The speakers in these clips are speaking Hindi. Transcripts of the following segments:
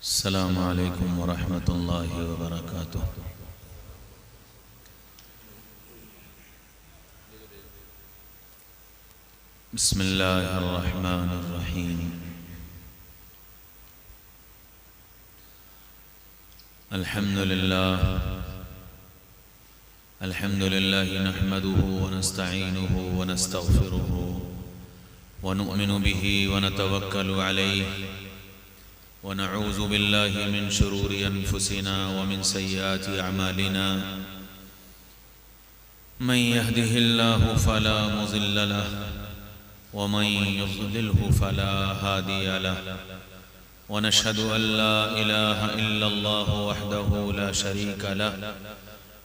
अस्सलामु अलैकुम वरहमतुल्लाहि वबरकातुह। बिस्मिल्लाहिर रहमानिर रहीम। अल्हम्दुलिल्लाह नहमदुहु व नस्तईनुहु व नस्तगफिरुहु व नु'मिनु बिही व नतवक्कलु अलैहि व नऊज़ु बिल्लाहि मिन शुरूरि अनफुसिना व मिन सय्यिआति अअमालिना। मन यहदिहिल्लाहु फला मुज़िल्ल लहु व मन युज़लिल्हु फला हादिय लहु व नशहदु अन ला इलाहा इल्लल्लाहु वहदहु ला शरीक लहु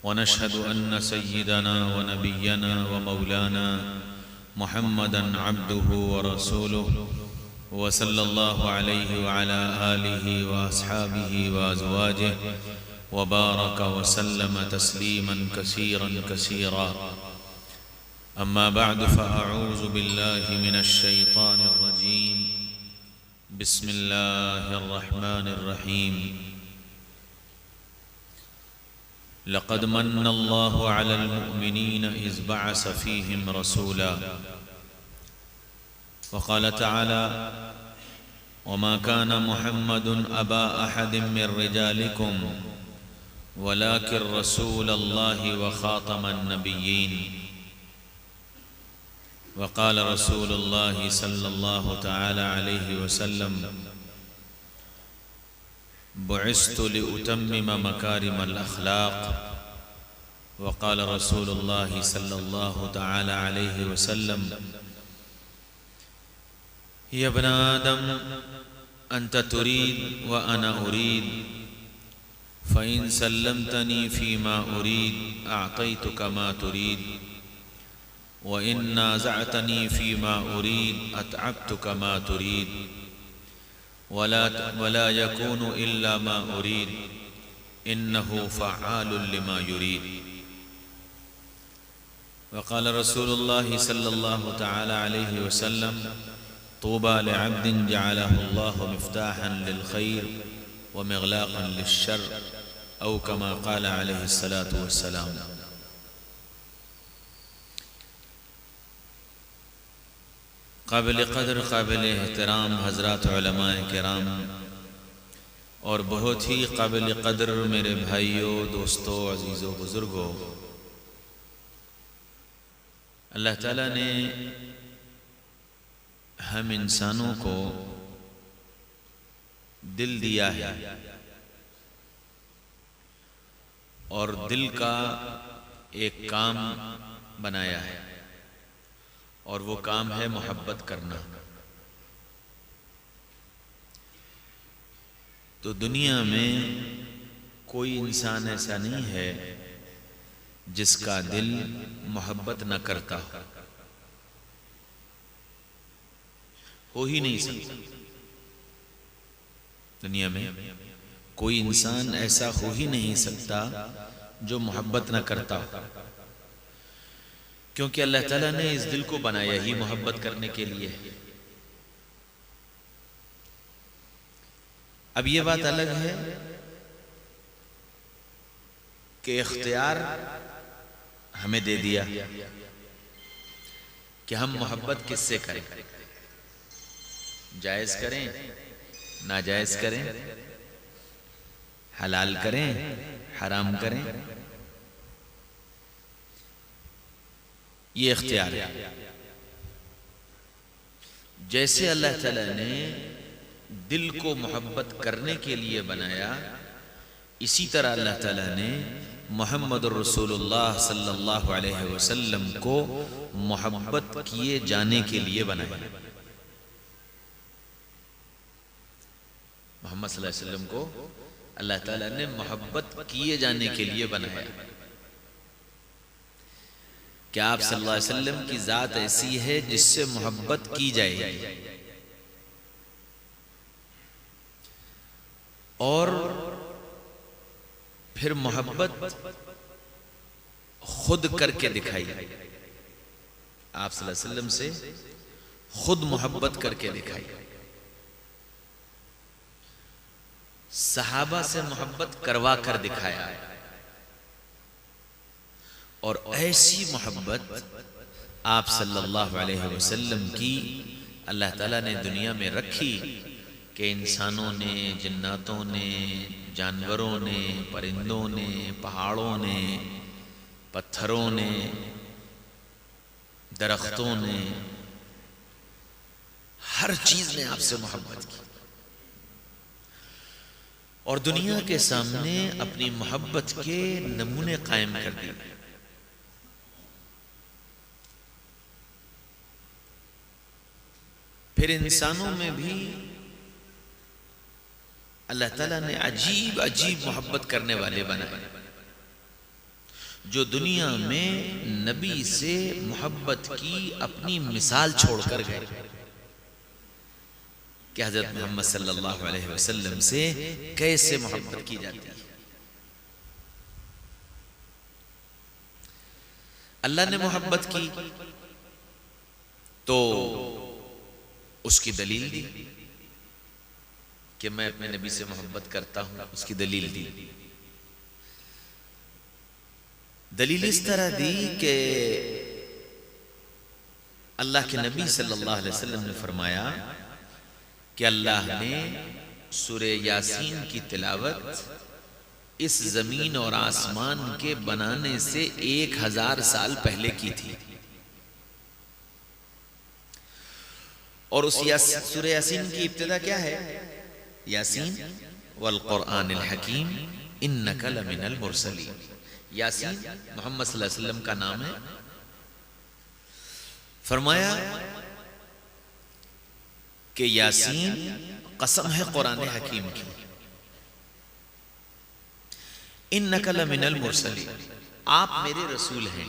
व नशहदु अन्न सय्यिदना व नबिय्यना व मौलाना मुहम्मदन अब्दुहु व रसूलुहु व सल्लल्लाहु अलैहि व अला आलिहि व अस्हाबिहि व अज़वाजिहि व बारक व सल्लम तस्लीमन कसीरन कसीरा। अम्मा बअद फ़अऊज़ु बिल्लाहि मिनश शैतानिर रजीम। बिस्मिल्लाहिर रहमानिर रहीम। लक़द मन्नल्लाहु अलल मुअमिनीन इज़ बअस फ़ीहिम रसूला व क़ाल तआला वमा कान मुहम्मदुन अबा अहदिम मिर रिजालिकुम वलाकिन रसूलल्लाहि व ख़ातमन नबिय्यीन। व क़ाल रसूलुल्लाहि सल्लल्लाहु तआला अलैहि वसल्लम बुइस्तु लिउतम्मिम मकारिमल अख़लाक़। व क़ाल रसूलुल्लाहि सल्लल्लाहु तआला अलैहि वसल्लम या इब्न आदम अंत तुरीद व अना उरीद फ़इन सल्लमतनी फ़ीमा उरीद अअतैतुक मा तुरीद व इन नाज़अतनी फ़ीमा उरीद अतअबतुक मा तुरीद वला यकूनु इल्ला मा उरीद इन्नहु फ़अालुन लिमा युरीद। व क़ाल रसूलुल्लाहि सल्लल्लाहु तआला अलैहि वसल्लम तूबा लिअब्दिन जअलहुल्लाहु मिफ्ताहन लिल खैर व मिग़लाक़न लिश्शर औ कमा क़ाल अलैहिस्सलातु वस्सलाम। काबिल क़द्र काबिल एहतराम हज़रात उलमाए किराम और बहुत ही काबिल क़द्र मेरे भाइयों, दोस्तों, अज़ीज़ों, बुज़ुर्गों, अल्लाह ताला ने हम इंसानों को दिल दिया है और दिल का एक काम बनाया है और वो काम है मोहब्बत करना। तो दुनिया में कोई इंसान ऐसा नहीं है जिसका दिल मोहब्बत न करता हो ही नहीं सकता। दुनिया में कोई इंसान ऐसा हो ही नहीं सकता जो मोहब्बत न करता हो, क्योंकि अल्लाह ताला ने इस दिल को बनाया ही मोहब्बत करने के लिए। अब ये बात अलग है कि इख्तियार हमें दे दिया कि हम मोहब्बत किससे करें, जायज़ करें, नाजायज़ करें, हलाल करें, हराम करें, ये इख्तियार है। जैसे अल्लाह ताला ने दिल को मोहब्बत करने के लिए बनाया, इसी तरह अल्लाह ताला ने मोहम्मद रसूलुल्लाह सल्लल्लाहु अलैहि वसल्लम को मोहब्बत किए जाने के लिए बनाया। मोहम्मद सल्लल्लाहु अलैहि वसल्लम को अल्लाह ताला ने मोहब्बत किए जाने के लिए बनाया। क्या आप सल्लल्लाहु अलैहि वसल्लम की ज़ात ऐसी है जिससे मोहब्बत की जाएगी और फिर मोहब्बत खुद करके दिखाई। आप सल्लल्लाहु अलैहि वसल्लम से खुद मोहब्बत करके दिखाई। सहाबा से मोहब्बत करवा कर दिखाया, और ऐसी मोहब्बत आप सल्लल्लाहु अलैहि वसल्लम की अल्लाह ताला ने दुनिया में रखी कि इंसानों ने, जिन्नातों ने, जानवरों ने, परिंदों ने, पहाड़ों ने, पत्थरों ने, दरख्तों ने, हर चीज ने आपसे मोहब्बत की और दुनिया के सामने अपनी मोहब्बत के नमूने कायम कर दिए। फिर इंसानों में भी अल्लाह ताला ने अजीब अजीब मोहब्बत करने वाले बनाए, जो दुनिया में नबी से मोहब्बत की अपनी मिसाल छोड़कर गए कि हजरत मोहम्मद सल्लल्लाहु अलैहि वसल्लम से कैसे मोहब्बत की जाती है। अल्लाह ने मोहब्बत की तो उसकी दलील दी कि मैं अपने नबी से मोहब्बत करता हूं, उसकी दलील दी। दलील इस तरह दी कि अल्लाह के नबी सल्लल्लाहु अलैहि वसल्लम ने फरमाया कि अल्लाह ने सूरे यासीन की तिलावत इस जमीन और आसमान के बनाने से 1000 साल पहले की थी, और उस सूरे यासीन की इब्तिदा क्या है? यासीन वल कुरआनिल हकीम इन्नका लमिनल मुरसलीन। यासीन मोहम्मद सल्लल्लाहु अलैहि वसल्लम का नाम है। फरमाया कि यासीन कसम है कुरान हकीम की, इन्नका लमिनल मुरसलीन, आप मेरे रसूल हैं।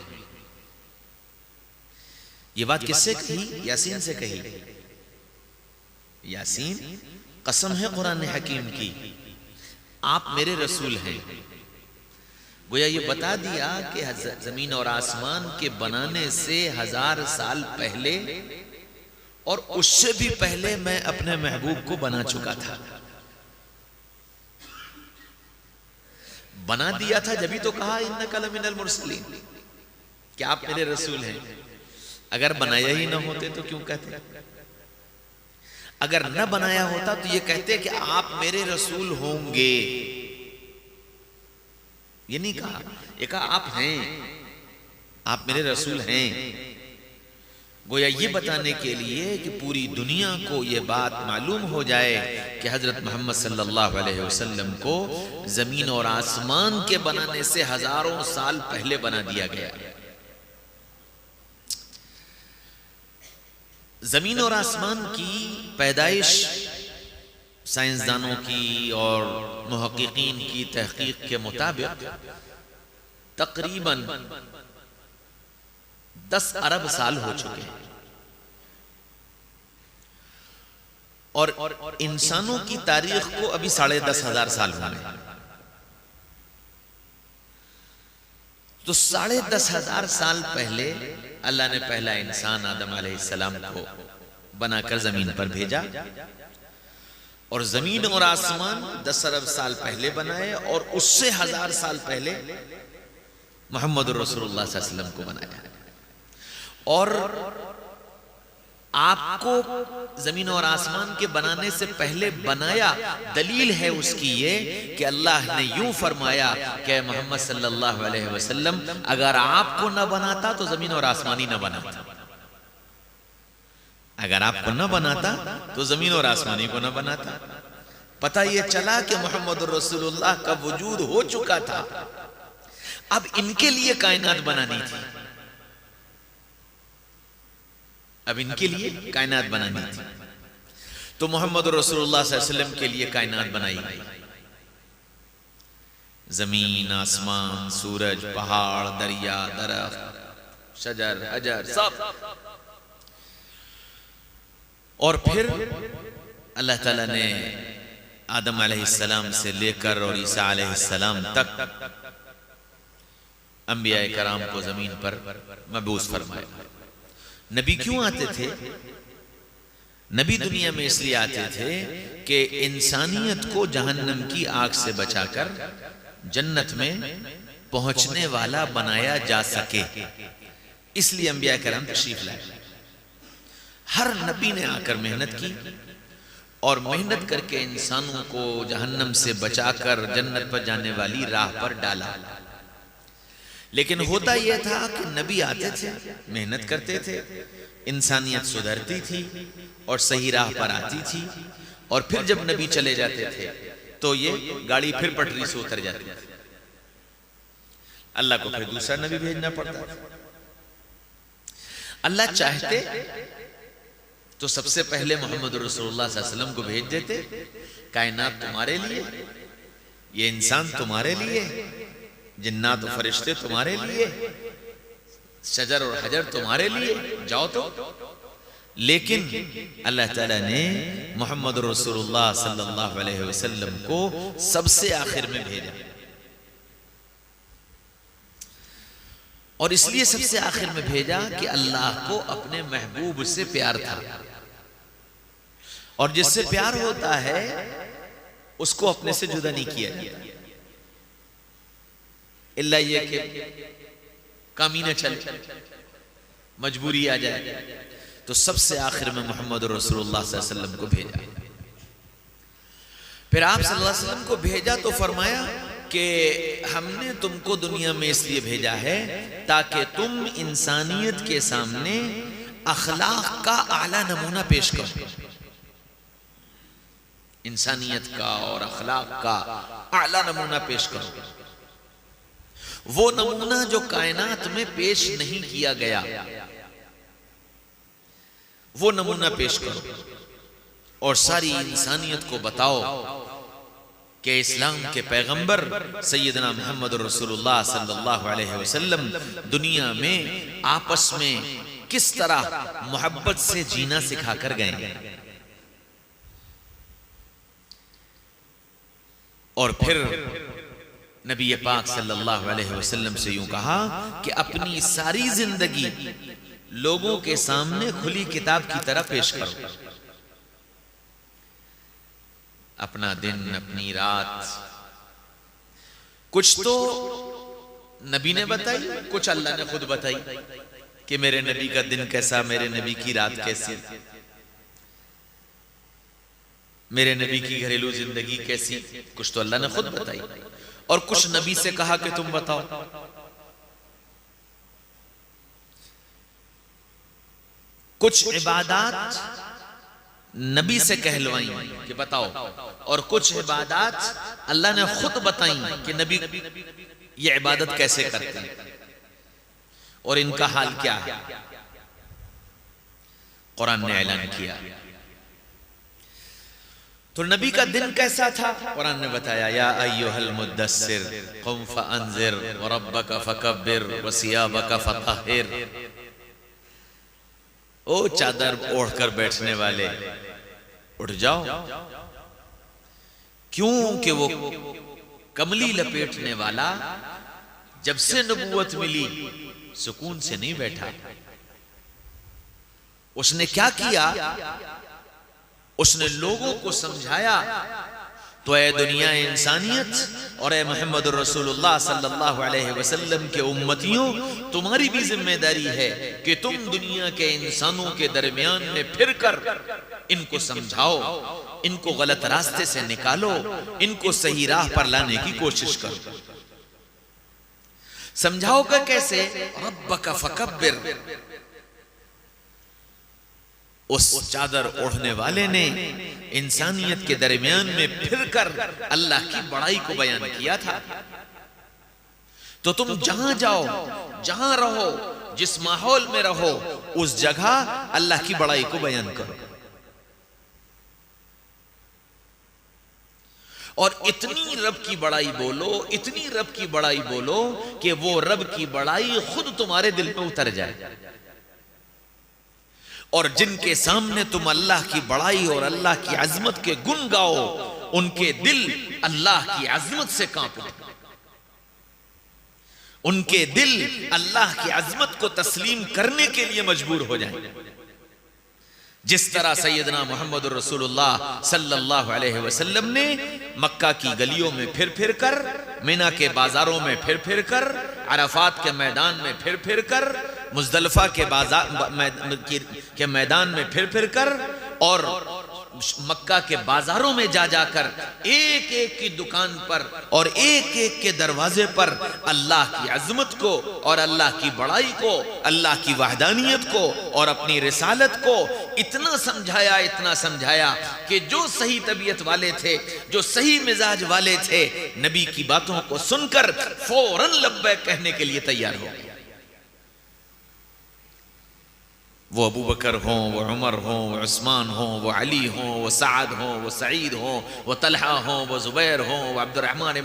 ये बात किससे कही? यासीन से कही। यासीन कसम है कुरान हकीम की, आप मेरे रसूल हैं। गोया ये बता दिया कि जमीन और आसमान के बनाने से 1000 साल पहले और उससे भी पहले मैं अपने महबूब को बना चुका था। बना दिया था जभी तो कहा इन्नका लमिनल मुरसलीन, कि आप मेरे रसूल हैं। अगर बनाया ही ना होते तो क्यों कहते? अगर न बनाया होता तो ये कहते कि आप मेरे रसूल होंगे। ये नहीं कहा, ये कहा आप हैं, आप मेरे रसूल हैं। गोया ये बताने के लिए कि पूरी दुनिया को ये बात मालूम हो जाए कि हजरत मोहम्मद सल्लल्लाहु अलैहि वसल्लम को जमीन और आसमान के बनाने से हजारों साल पहले बना दिया गया। जमीन और आसमान की पैदाइश साइंसदानों की और मुहक्किकीन की तहकीक के मुताबिक तकरीबन 10 अरब साल हो चुके हैं, और इंसानों की तारीख को अभी 10,500 साल हुए हैं। तो 10,500 साल पहले अल्लाह ने पहला इंसान आदम अलैहिस्सलाम को बनाकर जमीन पर भेजा, और जमीन और आसमान 10 अरब साल पहले बनाए, और उससे 1000 साल पहले मोहम्मद रसूलुल्लाह सल्लल्लाहु अलैहि वसल्लम को बनाया। और आपको जमीन और आसमान के बनाने से पहले बनाया, दलील है उसकी ये कि अल्लाह ने यूं फरमाया कि मोहम्मद सल्लल्लाहु अलैहि वसल्लम अगर आपको न बनाता तो जमीन और आसमान ही न बनाता। अगर आपको न बनाता तो जमीन और आसमानी को न बनाता। पता ये चला कि मोहम्मद रसूलुल्लाह का वजूद हो चुका था, अब इनके लिए कायनात बनानी थी, अब इनके लिए कायनात बनानी थी। तो मोहम्मद रसूलुल्लाह सल्लल्लाहु अलैहि वसल्लम के लिए कायनात बनाई गई। जमीन, आसमान, सूरज, पहाड़, दरिया, दरख्त, शजर, हजर सब। और फिर अल्लाह ताला ने आदम अलैहिस्सलाम से लेकर और ईसा अलैहिस्सलाम तक अंबिया कराम को जमीन पर मबूस फरमाया। नबी क्यों आते थे? नबी दुनिया में इसलिए आते थे कि इंसानियत को जहन्नम की आग से बचाकर जन्नत में पहुंचने वाला बनाया जा सके, इसलिए अंबिया करम तशरीफ लाए। हर नबी ने आकर मेहनत की और मेहनत करके इंसानों को जहन्नम से बचाकर जन्नत पर जाने वाली राह पर डाला। लेकिन होता यह था कि नबी आते थे, मेहनत करते थे, इंसानियत सुधरती थी और सही राह पर आती थी, और फिर जब नबी चले जाते थे तो ये गाड़ी फिर पटरी से उतर जाती थी। अल्लाह को फिर दूसरा नबी भेजना पड़ता था। अल्लाह चाहते तो सबसे पहले मोहम्मद रसूलुल्लाह सल्लल्लाहु अलैहि वसल्लम को भेज देते। कायनात तुम्हारे लिए, ये इंसान तुम्हारे लिए, जिन्नात और फरिश्ते तुम्हारे लिए, शजर और हजर तुम्हारे लिए, जाओ तो। लेकिन अल्लाह ताला ने मोहम्मद रसूलुल्लाह सल्लल्लाहु अलैहि वसल्लम को सबसे आखिर में भेजा, और इसलिए सबसे आखिर में भेजा कि अल्लाह को अपने महबूब से प्यार था, और जिससे प्यार होता है उसको अपने से जुदा नहीं किया जाता, इल्ला ये कि कामी न चले, मजबूरी आ जाए। तो सबसे आखिर में मोहम्मद रसूलुल्लाह सल्लल्लाहु अलैहि वसल्लम को भेजा। फिर आप सल्लल्लाहु अलैहि वसल्लम को भेजा तो फरमाया कि हमने तुमको दुनिया में इसलिए भेजा है ताकि तुम इंसानियत के सामने अखलाक का आला नमूना पेश करो। इंसानियत का और अखलाक का आला नमूना पेश करो, वो नमूना जो कायनात में पेश नहीं किया गया, वो नमूना पेश करो और सारी इंसानियत को बताओ कि इस्लाम के पैगंबर सैयदना मोहम्मद रसूलुल्लाह सल्लल्लाहु अलैहि वसल्लम दुनिया में आपस में किस तरह मोहब्बत से जीना सिखाकर गए। और फिर नबी पाक सल्लल्लाहु अलैहि वसल्लम से यूं कहा कि अपनी सारी जिंदगी लोगों के सामने खुली किताब की तरह पेश करो। अपना दिन, अपनी रात, कुछ तो नबी ने बताई, कुछ अल्लाह ने खुद बताई कि मेरे नबी का दिन कैसा, मेरे नबी की रात कैसी, मेरे नबी की घरेलू जिंदगी कैसी, कुछ तो अल्लाह ने खुद बताई, और कुछ नबी से कहा कि तुम बताओ। कुछ इबादत नबी से कहलवाई कि बताओ, और कुछ इबादत अल्लाह ने खुद बताई कि नबी ये इबादत कैसे करते हैं और इनका हाल क्या है। कुरान ने ऐलान किया। तो नबी का दिन कैसा था, कुरान ने बताया, या अय्युहल मुद्दस्सिर कुम फअंज़िर व रब्बका फकब्बिर व सियाबका फतहिर। ओ चादर ओढ़कर बैठने वाले, उठ जाओ, क्योंकि वो कमली लपेटने वाला जब से नबूवत मिली सुकून से नहीं बैठा। उसने क्या किया, उसने लोगों को समझाया। तो ए दुनिया इंसानियत और ए मोहम्मद रसूलुल्लाह सल्लल्लाहु अलैहि वसल्लम के उम्मतियों, तुम्हारी भी जिम्मेदारी है कि तुम दुनिया के इंसानों के दरमियान में फिर कर इनको समझाओ, इनको गलत रास्ते से निकालो, इनको सही राह पर लाने की कोशिश करो। समझाओगे कैसे? रब्बका फकब्बिर। उस चादर ओढ़ने वाले ने इंसानियत के दरमियान में फिर कर अल्लाह की बड़ाई को बयान किया था। तो तुम जहां जाओ, जहां रहो, जिस माहौल में रहो, उस जगह अल्लाह की बड़ाई को बयान करो। और इतनी रब की बड़ाई बोलो, इतनी रब की बड़ाई बोलो कि वो रब की बड़ाई खुद तुम्हारे दिल में उतर जाए। और जिनके सामने तुम अल्लाह की बड़ाई और अल्लाह की अजमत के गुण गाओ, उनके दिल अल्लाह की अजमत से कांप उठे, उनके दिल अल्लाह की अजमत को तस्लीम करने के लिए मजबूर हो जाए। जिस तरह सैयदना मोहम्मद रसूलुल्लाह सल्लल्लाहु अलैहि वसल्लम ने मक्का की गलियों में फिर फिर कर, मिना के बाजारों में फिर फिर कर, अराफात के मैदान में फिर फिर कर, मुज़दलिफा के बाजार मैदान में फिर फिर कर, और मक्का के बाजारों में जा जाकर एक एक की दुकान पर और एक एक के दरवाजे पर अल्लाह की अजमत को और अल्लाह की बड़ाई को, अल्लाह की वहदानियत को और अपनी रिसालत को इतना समझाया कि जो सही तबीयत वाले थे, जो सही मिजाज वाले थे, नबी की बातों को सुनकर फौरन लब्बैक कहने के लिए तैयार हो गए। वो अबू बकर हों, वो उमर हों, वो उस्मान हों, वो अली हों, वो साद हों, वो सईद हों, वो तलहा हों, वो जुबैर हों, वो अब्दुर्रहमान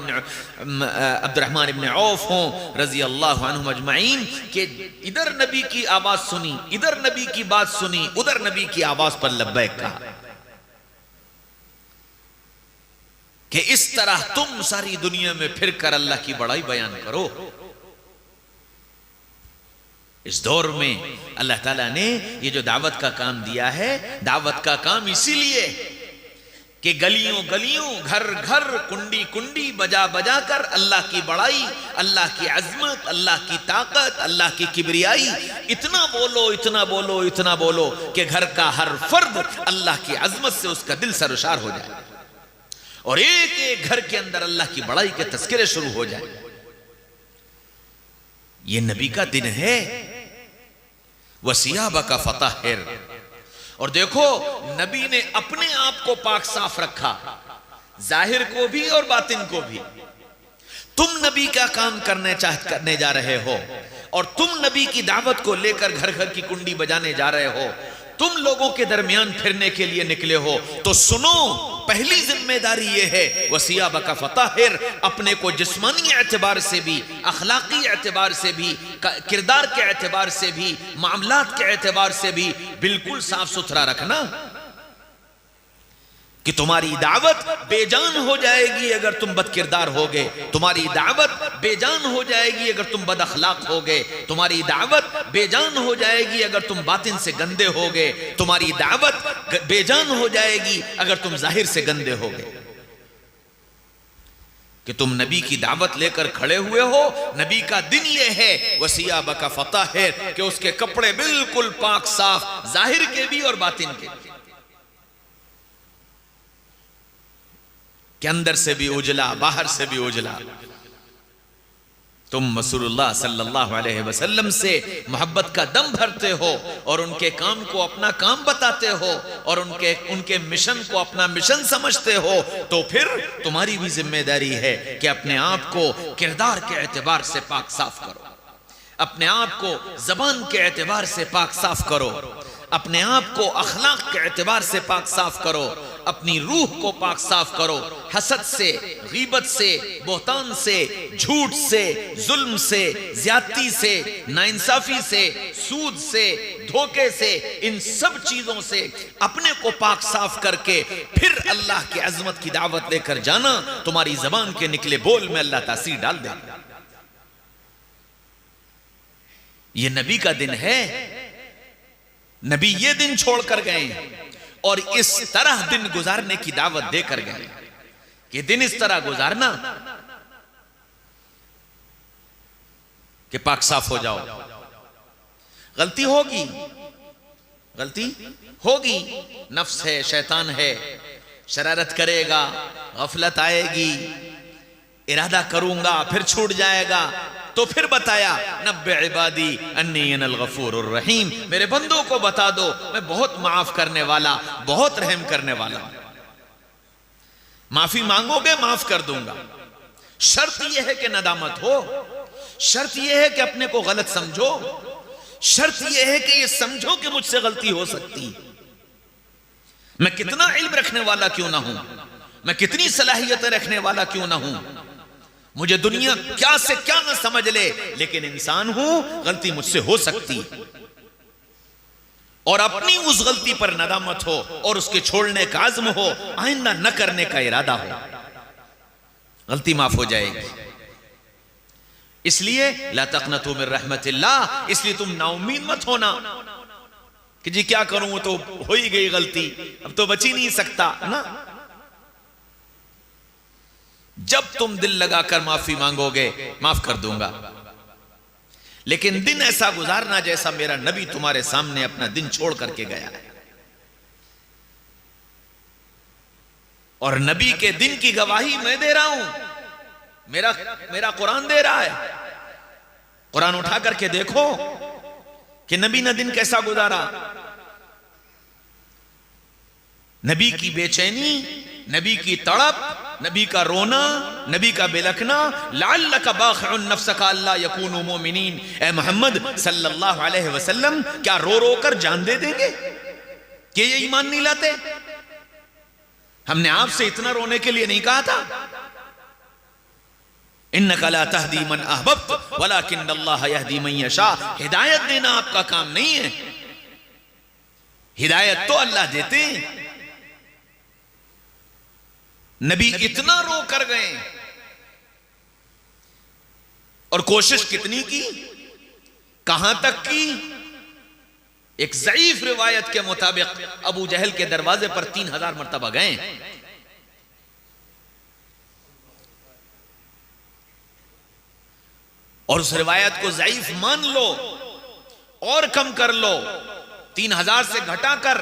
इब्न औफ हों रज़ी अल्लाह अन्हुम अजमईन, कि इधर नबी की आवाज़ सुनी, इधर नबी की बात सुनी, उधर नबी की आवाज़ पर लब्बैक कहा कि इस तरह तुम सारी दुनिया में फिर कर अल्लाह की बड़ाई बयान करो। इस दौर में अल्लाह ताला ने ये जो दावत का काम दिया है, दावत का काम इसीलिए कि गलियों गलियों, घर घर, कुंडी कुंडी बजा बजा कर अल्लाह की बड़ाई, अल्लाह की अजमत, अल्लाह की ताकत, अल्लाह की किबरियाई इतना बोलो, इतना बोलो, इतना बोलो कि घर का हर फर्द अल्लाह की अजमत से उसका दिल सरशार हो जाए और एक एक घर के अंदर अल्लाह की बड़ाई के तस्करे शुरू हो जाए। ये नबी का दिन है। वसियाबा का फताहिर, और देखो नबी ने अपने आप को पाक साफ रखा, जाहिर को भी और बातिन को भी। तुम नबी का काम करने जा रहे हो और तुम नबी की दावत को लेकर घर घर की कुंडी बजाने जा रहे हो, तुम लोगों के दरमियान फिरने के लिए निकले हो, तो सुनो, पहली जिम्मेदारी यह है वसियाबा का फताहिर, अपने को जिस्मानी एतबार से भी, अखलाकी एतबार से भी, किरदार के एतबार से भी, मामलात के एतबार से भी बिल्कुल साफ सुथरा रखना कि तुम्हारी दावत बेजान हो जाएगी अगर तुम बदकिरदार होगे, तुम्हारी दावत बेजान हो जाएगी अगर तुम बद अखलाक होगे, तुम्हारी दावत बेजान हो जाएगी अगर तुम बातिन से गंदे होगे, तुम्हारी दावत बेजान हो जाएगी अगर तुम जाहिर से गंदे होगे। कि तुम नबी की दावत लेकर खड़े हुए हो, नबी का दिन यह है वसियाबा का फताहिर कि उसके कपड़े बिल्कुल पाक साफ, जाहिर के भी और बातिन के भी, के अंदर से भी उजला, बाहर से भी उजला। तुम रसूलुल्लाह सल्लल्लाहु अलैहि वसल्लम से मोहब्बत का दम भरते हो और उनके काम को अपना काम बताते हो और उनके मिशन को अपना मिशन समझते हो, तो फिर तुम्हारी भी जिम्मेदारी है कि अपने आप को किरदार के एतबार से पाक साफ करो, अपने आप को जबान के एतबार से पाक साफ करो, अपने आप को अखलाक के एतबार से पाक साफ करो, अपनी रूह को पाक साफ करो, हसद से, गीबत से, बोहतान से, झूठ से, जुल्म से, ज्यादती से, नाइंसाफी से, सूद से, धोखे से, इन सब चीजों से अपने को पाक साफ करके फिर अल्लाह की अजमत की दावत लेकर जाना। तुम्हारी जबान के निकले बोल में अल्लाह तासीर डाल दे। ये नबी का दिन है, नबी ये दिन छोड़कर गए और इस तरह दिन गुजारने की दावत देकर गए कि दिन इस तरह गुजारना कि पाक साफ हो जाओ। गलती होगी, नफ्स है, शैतान है, शरारत करेगा, गफलत आएगी, इरादा करूंगा फिर छूट जाएगा, तो फिर बताया नब्बे इबादी अन्नी अनल गफूरुर रहीम, मेरे बंदों को बता दो मैं बहुत माफ करने वाला, बहुत रहम करने वाला। माफी मांगोगे माफ कर दूंगा। शर्त यह है कि नदामत हो, शर्त यह है कि अपने को गलत समझो, शर्त यह है कि ये समझो कि मुझसे गलती हो सकती। मैं कितना इल्म रखने वाला क्यों ना हूं, मैं कितनी सलाहियतें रखने वाला क्यों ना हूं, मुझे दुनिया क्या से क्या न समझ ले, लेकिन इंसान हूं, गलती मुझसे हो सकती और अपनी उस गलती पर नदामत हो और उसके छोड़ने का आज़्म हो, आइंदा न करने का इरादा हो, गलती माफ हो जाएगी। इसलिए ला तक़नतू मिन रहमतिल्लाह, इसलिए तुम नाउमीद मत होना कि जी क्या करूं, वो तो हो ही गई गलती, अब तो बच ही नहीं सकता ना। जब तुम दिल लगाकर माफी मांगोगे, माफ कर दूंगा। लेकिन दिन ऐसा गुजारना जैसा मेरा नबी तुम्हारे सामने अपना दिन छोड़ करके गया है। और नबी के दिन की गवाही मैं दे रहा हूं, मेरा कुरान दे रहा है। कुरान उठा करके देखो कि नबी ने दिन कैसा गुजारा। नबी की बेचैनी, नबी की तड़प, नबी का रोना, नबी का बेलखना, लअल्लका बाखिउन नफ्सका अल्ला यकूनु मुमिनीन। ए मोहम्मद सल्लल्लाहु अलैहि वसल्लम, क्या रो रो कर जान दे देंगे कि ये ईमान नहीं लाते? हमने आपसे इतना रोने के लिए नहीं कहा था। इन्नका ला तहदी मन अहबब्त वलाकिन अल्लाह यहदी मन यशा। हिदायत देना आपका काम नहीं है, हिदायत तो अल्लाह देते हैं। नबी इतना रो कर गए और कोशिश कितनी की, कहां तक की? एक ज़ईफ रिवायत के मुताबिक अबू जहल के दरवाजे पर 3000 मरतबा गए। और उस रिवायत को ज़ईफ मान लो और कम कर लो, 3000 से घटाकर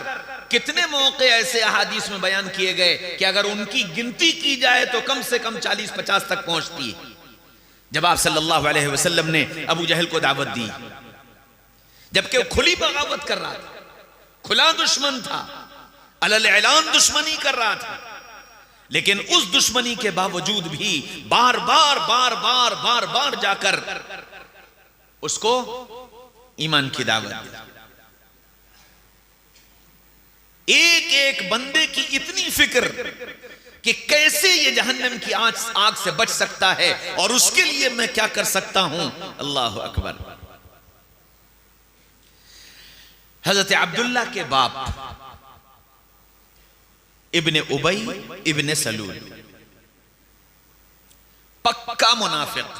कितने मौके ऐसे अहादीस में बयान किए गए कि अगर उनकी गिनती की जाए तो कम से कम 40-50 तक पहुंचती है। जब आप सल्लल्लाहु अलैहि वसल्लम ने अबू जहल को दावत दी, जबकि वो खुली बगावत कर रहा था, खुला दुश्मन था, अलल ऐलान दुश्मनी कर रहा था, लेकिन उस दुश्मनी के बावजूद भी बार बार बार बार बार बार जाकर उसको ईमान की दावत दी। एक एक बंदे की इतनी फिक्र कि कैसे ये जहन्नम की आग से बच सकता है और उसके लिए मैं क्या कर सकता हूं। अल्लाह अकबर। हजरत अब्दुल्ला के बाप इब्ने उबई इब्ने सलूल पक्का मुनाफिक,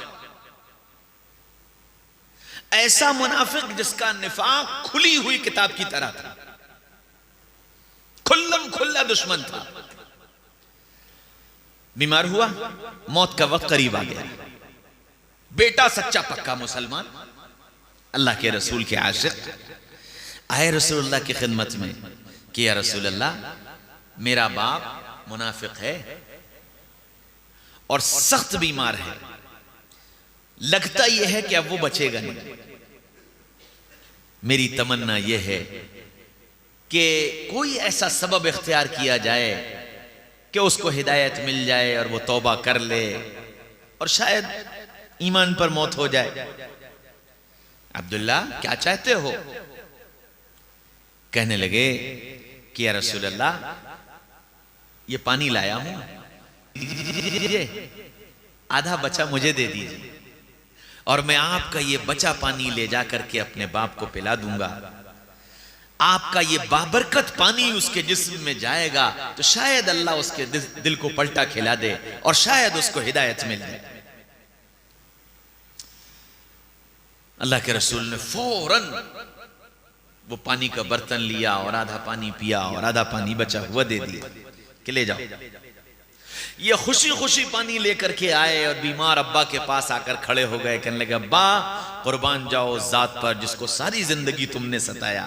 ऐसा मुनाफिक जिसका निफाक खुली हुई किताब की तरह था, खुल्लम खुल्ला दुश्मन था। बीमार हुआ, मौत का वक्त करीब आ गया। बेटा सच्चा पक्का मुसलमान, अल्लाह के रसूल के आशिक, आए रसूलुल्लाह की खिदमत में कि या रसूलल्लाह, मेरा बाप मुनाफिक है और सख्त बीमार है, लगता यह है कि अब वो बचेगा नहीं। मेरी तमन्ना यह है कि कोई ऐसा सबब इख्तियार किया जाए कि उसको हिदायत मिल जाए और वो तौबा कर ले और शायद ईमान पर मौत हो जाए। अब्दुल्ला, क्या चाहते हो? कहने लगे कि या रसूल अल्लाह, ये पानी लाया हूं, आधा बचा मुझे दे दीजिए और मैं आपका ये बचा पानी ले जाकर के अपने बाप को पिला दूंगा। आपका ये बाबरकत पानी उसके जिस्म में जाएगा तो शायद अल्लाह उसके दिल को पलटा खिला दे और शायद उसको हिदायत मिल जाए। अल्लाह के रसूल ने फौरन वो पानी का बर्तन लिया और आधा पानी पिया और आधा पानी बचा हुआ दे दिया कि ले जाओ। ये खुशी खुशी पानी लेकर के आए और बीमार अब्बा के पास आकर खड़े हो गए। कहने लगे, अब्बा कुर्बान जाओ उस जात पर जिसको सारी जिंदगी तुमने सताया,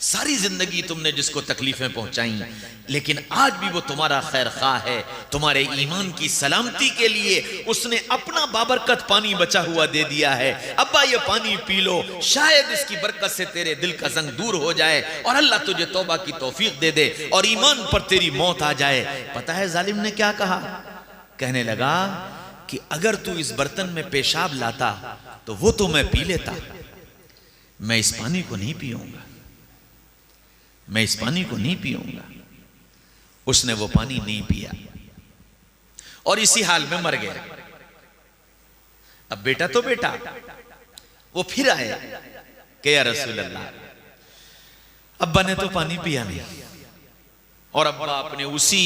सारी जिंदगी तुमने जिसको तकलीफें पहुंचाई, लेकिन आज भी वो तुम्हारा खैर खा है। तुम्हारे ईमान की सलामती के लिए उसने अपना बाबरकत पानी बचा हुआ दे दिया है। अब्बा ये पानी पी लो, शायद इसकी बरकत से तेरे दिल का जंग दूर हो जाए और अल्लाह तुझे तौबा की तौफीक दे दे और ईमान पर तेरी मौत आ जाए। पता है जालिम ने क्या कहा? कहने लगा कि अगर तू इस बर्तन में पेशाब लाता तो वो तो मैं पी लेता, मैं इस पानी को नहीं पीऊंगा, मैं इस पानी को नहीं पीऊंगा। उसने वो पानी नहीं पिया और इसी हाल में मर गया। अब बेटा तो बेटा, वो फिर आए कि या रसूल अल्लाह, अब्बा ने तो पानी पिया नहीं और अब्बा अपने उसी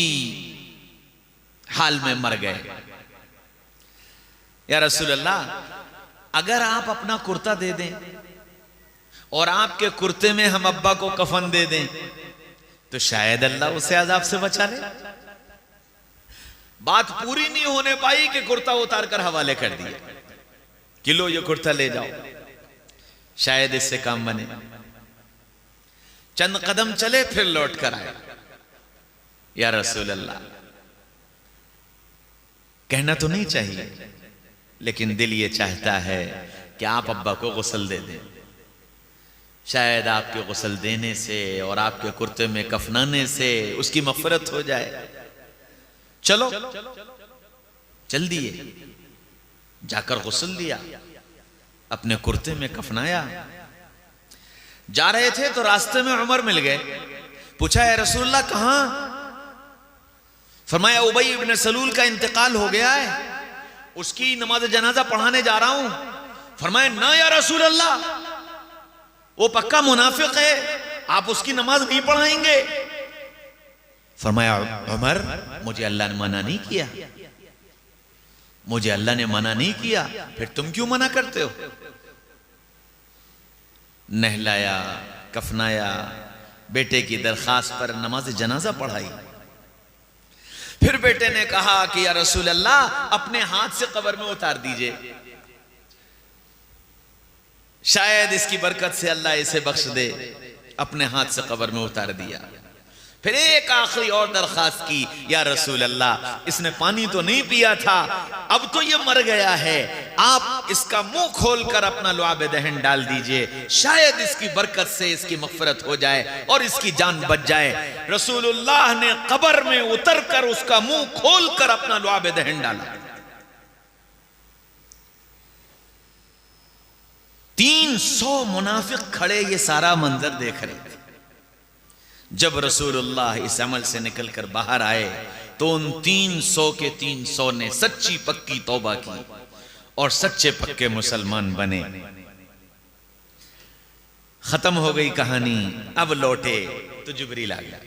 हाल में मर गए। या रसूल अल्लाह, अगर आप अपना कुर्ता दे दें और आपके कुर्ते में हम अब्बा को कफन दे दें तो शायद अल्लाह उसे अजाब से बचा ले। बात पूरी नहीं होने पाई कि कुर्ता उतार कर हवाले कर दिए कि लो ये कुर्ता ले जाओ, शायद इससे काम बने। चंद कदम चले फिर लौट कर आए, या रसूल अल्लाह, कहना तो नहीं चाहिए लेकिन दिल ये चाहता है कि आप अब्बा को गुस्ल दे दें। शायद आपके गुस्ल देने से और आपके कुर्ते में कफनाने से उसकी मग़फ़िरत हो जाए। चलो चल दिए, जाकर गुस्ल दिया, अपने कुर्ते में कफनाया। जा रहे थे तो रास्ते में उमर मिल गए। पूछा, है रसूलल्लाह कहां? फरमाया, उबई इब्न सलूल का इंतकाल हो गया है, उसकी नमाज जनाजा पढ़ाने जा रहा हूं। फरमाया, ना या रसूल अल्लाह, वो पक्का मुनाफिक है, आप उसकी नमाज नहीं पढ़ाएंगे। फरमाया, उमर मुझे अल्लाह ने मना नहीं किया, मुझे अल्लाह ने मना नहीं किया, फिर तुम क्यों मना करते हो? नहलाया, कफनाया, बेटे की दरखास्त पर नमाज जनाजा पढ़ाई। फिर बेटे ने कहा कि या रसूल अल्लाह, अपने हाथ से कब्र में उतार दीजिए, शायद इसकी बरकत से अल्लाह इसे बख्श दे। अपने हाथ से कब्र में उतार दिया। फिर एक आखिरी और दरखास्त की, या रसूल अल्लाह, इसने पानी तो नहीं पिया था, अब तो ये मर गया है, आप इसका मुंह खोलकर अपना लुआब दहन डाल दीजिए, शायद इसकी बरकत से इसकी मग़फ़िरत हो जाए और इसकी जान बच जाए। रसूलुल्लाह ने कब्र में उतरकर उसका मुंह खोलकर अपना लुआब दहन डाला। 300 मुनाफिक खड़े ये सारा मंजर देख रहे थे। जब रसूलुल्लाह इस अमल से निकलकर बाहर आए तो उन 300 के 300 ने सच्ची पक्की तौबा की और सच्चे पक्के मुसलमान बने। खत्म हो गई कहानी। अब लौटे तो जिब्रील आ गया।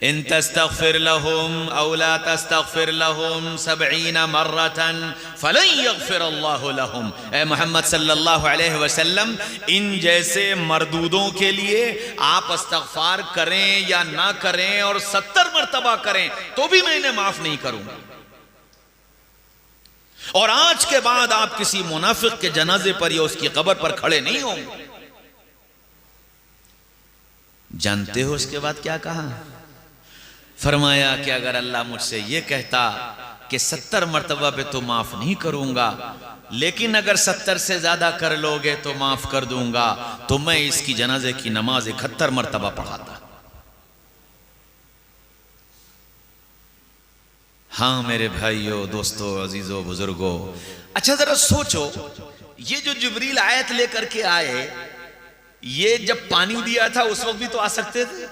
इन तस्तग़फिर लहुम औ ला तस्तग़फिर लहुम 70 मर्रतन फलन यग़फिर अल्लाहु लहुम। ए मोहम्मद सल्लल्लाहु अलैहि वसल्लम, इन जैसे मरदूदों के लिए आप इस्तग़फ़ार करें या ना करें और 70 मरतबा करें तो भी मैं इन्हें माफ नहीं करूंगा। और आज के बाद आप किसी मुनाफिक के जनाजे पर या उसकी कब्र पर खड़े नहीं होंगे। जानते हो उसके बाद क्या कहा? फरमाया कि अगर अल्लाह मुझसे ये कहता कि 70 मरतबा पे तो माफ नहीं करूंगा, लेकिन अगर 70 से ज्यादा कर लोगे तो माफ कर दूंगा, तो मैं इसकी जनाजे की नमाज 71 मरतबा पढ़ाता। हाँ मेरे भाइयों, दोस्तों, अजीजों, बुजुर्गों, अच्छा जरा सोचो, ये जो जिब्रील आयत लेकर के आए, ये जब पानी दिया था उस वक्त भी तो आ सकते थे।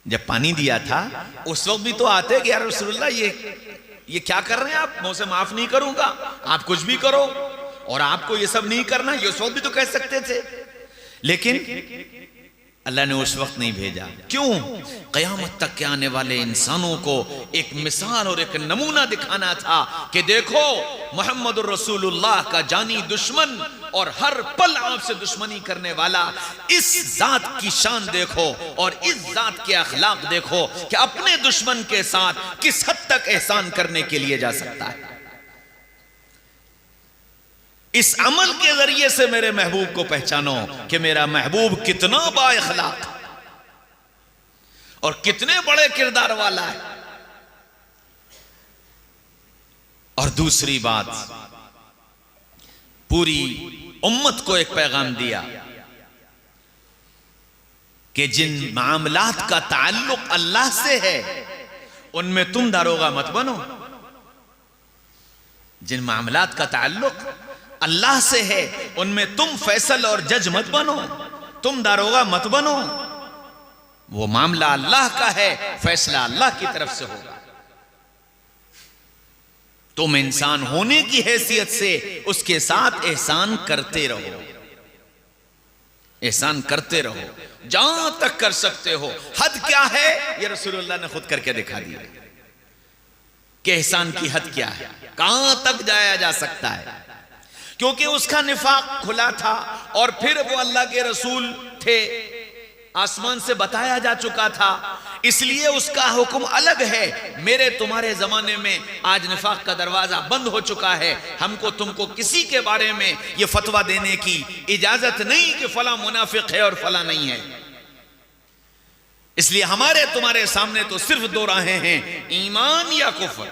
जब पानी दिया था उस वक्त भी तो आते कि यार रसूलुल्लाह ये क्या कर रहे हैं आप, मैं उसे माफ नहीं करूंगा, आप कुछ भी करो और आपको ये सब नहीं करना, ये उस वक्त भी तो कह सकते थे। लेकिन अल्लाह ने उस वक्त नहीं भेजा। क्यों? क़यामत तक के आने वाले इंसानों को एक मिसाल और एक नमूना दिखाना था कि देखो मुहम्मदुर रसूलुल्लाह का जानी दुश्मन और हर पल आपसे दुश्मनी करने वाला, इस जात की शान देखो और इस जात के अखलाक देखो कि अपने दुश्मन के साथ किस हद तक एहसान करने के लिए जा सकता है। इस अमल के जरिए से मेरे महबूब को पहचानो कि मेरा महबूब कितना बाइखलाक और कितने बड़े किरदार वाला है। और दूसरी बात, पूरी उम्मत को एक पैगाम दिया कि जिन मामलात का ताल्लुक अल्लाह से है उनमें तुम दारोगा मत बनो। जिन मामलात का ताल्लुक अल्लाह से है उनमें तुम फैसल और जज मत बनो, तुम दारोगा मत बनो। वो मामला अल्लाह का है, फैसला अल्लाह की तरफ से होगा। तुम इंसान होने की हैसियत से उसके साथ एहसान करते रहो, एहसान करते रहो जहां तक कर सकते हो। हद क्या है ये रसूलुल्लाह ने खुद करके दिखा दिया कि एहसान की हद क्या है, कहां तक जाया जा सकता है। क्योंकि उसका निफाक खुला था और फिर वो अल्लाह के रसूल थे, आसमान से बताया जा चुका था, इसलिए उसका हुक्म अलग है। मेरे तुम्हारे जमाने में आज निफाक का दरवाजा बंद हो चुका है। हमको तुमको किसी के बारे में यह फतवा देने की इजाजत नहीं कि फला मुनाफिक है और फला नहीं है। इसलिए हमारे तुम्हारे सामने तो सिर्फ दो राहें हैं, ईमान या कुफ्र।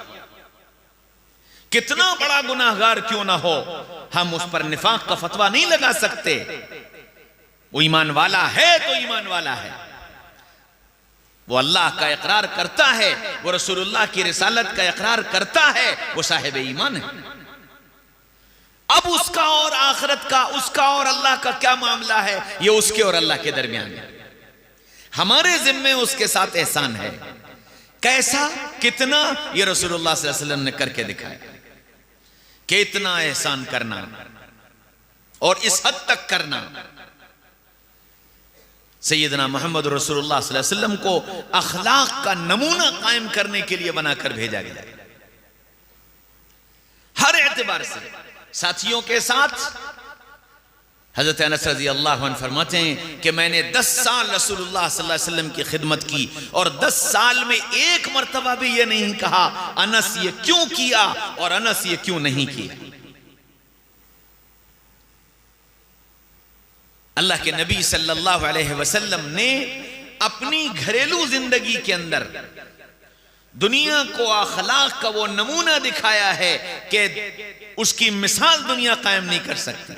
कितना बड़ा गुनाहगार क्यों ना हो, हम उस पर निफाक का फतवा नहीं लगा सकते। वो ईमान वाला है तो ईमान वाला है, वो अल्लाह का इकरार करता है, वो रसूलुल्लाह की रिसालत का इकरार करता है, वो साहिब ईमान है। अब उसका और आखिरत का, उसका और अल्लाह का क्या मामला है, ये उसके और अल्लाह के दरमियान है। हमारे जिम्मे उसके साथ एहसान है। कैसा, कितना, ये रसूलुल्लाह सल्लल्लाहु अलैहि वसल्लम ने करके दिखाया। कितना एहसान करना और इस हद तक करना। सैयदना मोहम्मद रसूलुल्लाह सल्लल्लाहु अलैहि वसल्लम को अखलाक का नमूना कायम करने के लिए बनाकर भेजा गया, हर एतबार से। साथियों के साथ हजरत अनस रज़ी अल्लाह अन्हु फरमाते हैं कि मैंने 10 साल रसूलुल्लाह सल्लल्लाहु अलैहि वसल्लम की खिदमत की और 10 साल में एक मर्तबा भी ये नहीं कहा अनस ये क्यों किया और अनस ये क्यों नहीं किया। अल्लाह के नबी सल्लल्लाहु अलैहि वसल्लम ने अपनी घरेलू जिंदगी के अंदर दुनिया को अखलाक का वो नमूना दिखाया है कि उसकी मिसाल दुनिया कायम नहीं कर सकती।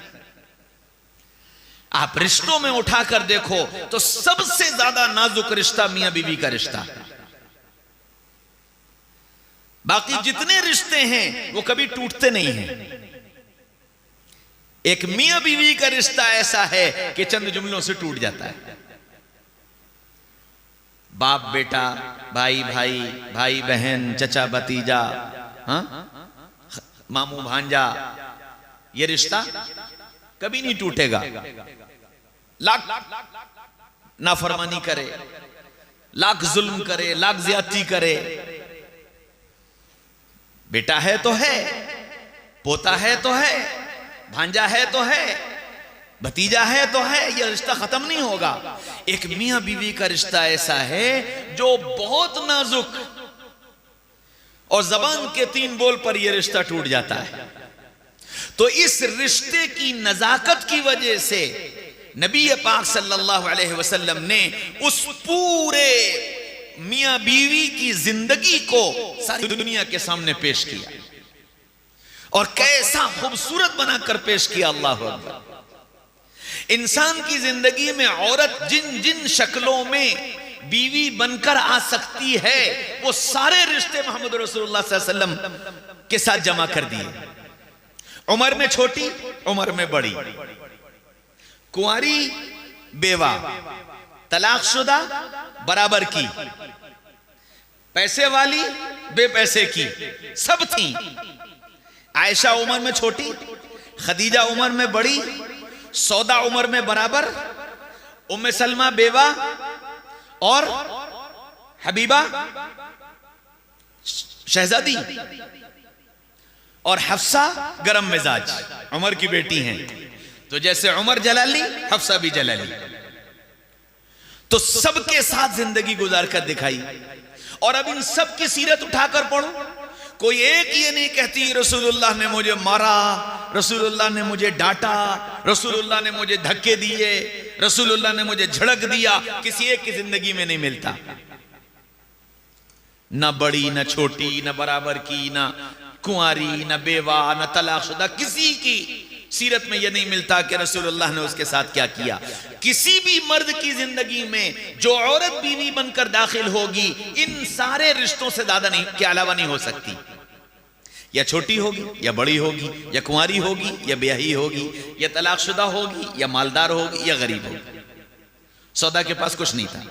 आप रिश्तों में उठाकर देखो तो सबसे ज्यादा नाजुक रिश्ता मियां बीवी का रिश्ता है। बाकी जितने रिश्ते हैं वो कभी टूटते नहीं हैं। एक मियां बीवी का रिश्ता ऐसा है कि चंद जुमलों से टूट जाता है। बाप बेटा, भाई भाई, भाई बहन, चचा भतीजा, मामू भांजा, ये रिश्ता कभी नहीं टूटेगा। लाख नाफरमानी करे, लाख जुल्म करे, लाख ज्यादती करे, बेटा है तो है, पोता है तो है, भांजा है तो है, भतीजा है तो है, यह रिश्ता खत्म नहीं होगा। एक मियां बीवी का रिश्ता ऐसा है जो बहुत नाजुक और जबान के 3 बोल पर यह रिश्ता टूट जाता है। तो इस रिश्ते की नजाकत की वजह से नबी पाक सल्लल्लाहु अलैहि वसल्लम ने उस पूरे मियां बीवी की जिंदगी को सारी दुनिया के सामने पेश किया और कैसा खूबसूरत बनाकर पेश किया। अल्लाह अकबर। इंसान की जिंदगी में औरत जिन जिन शक्लों में बीवी बनकर आ सकती है वो सारे रिश्ते मोहम्मद रसूलुल्लाह सल्लल्लाहु अलैहि वसल्लम के साथ जमा कर दिए। उम्र में छोटी, उम्र में बड़ी, कुंवारी, बेवा, तलाकशुदा, बराबर की, पैसे वाली, बेपैसे की, सब थी। आयशा उम्र में छोटी, खदीजा उम्र में बड़ी, सौदा उम्र में बराबर, उम्मे सलमा बेवा और हबीबा शहजादी और हफ्सा गरम मिजाज उमर की बेटी हैं। तो जैसे उमर जलाली, हफ्सा भी जलाली। तो सबके साथ जिंदगी गुजार कर दिखाई। और अब इन सब की सीरत उठाकर पढ़ो, कोई एक ये नहीं कहती रसूलुल्लाह ने मुझे मारा, रसूलुल्लाह ने मुझे डांटा, रसूलुल्लाह ने मुझे धक्के दिए, रसूलुल्लाह ने मुझे झड़क दिया। किसी एक की जिंदगी में नहीं मिलता। ना बड़ी, ना छोटी, ना बराबर की, ना कुंवारी, ना बेवा, ना तलाकशुदा, किसी की सीरत में यह नहीं मिलता कि रसूलुल्लाह ने उसके साथ क्या किया। किसी भी मर्द की जिंदगी में जो औरत बीवी बनकर दाखिल होगी इन सारे रिश्तों से ज्यादा नहीं के अलावा नहीं हो सकती। या छोटी होगी या बड़ी होगी, या कुंवारी होगी या ब्याही होगी, या तलाकशुदा होगी या मालदार होगी या गरीब होगी। सौदा के पास कुछ नहीं था,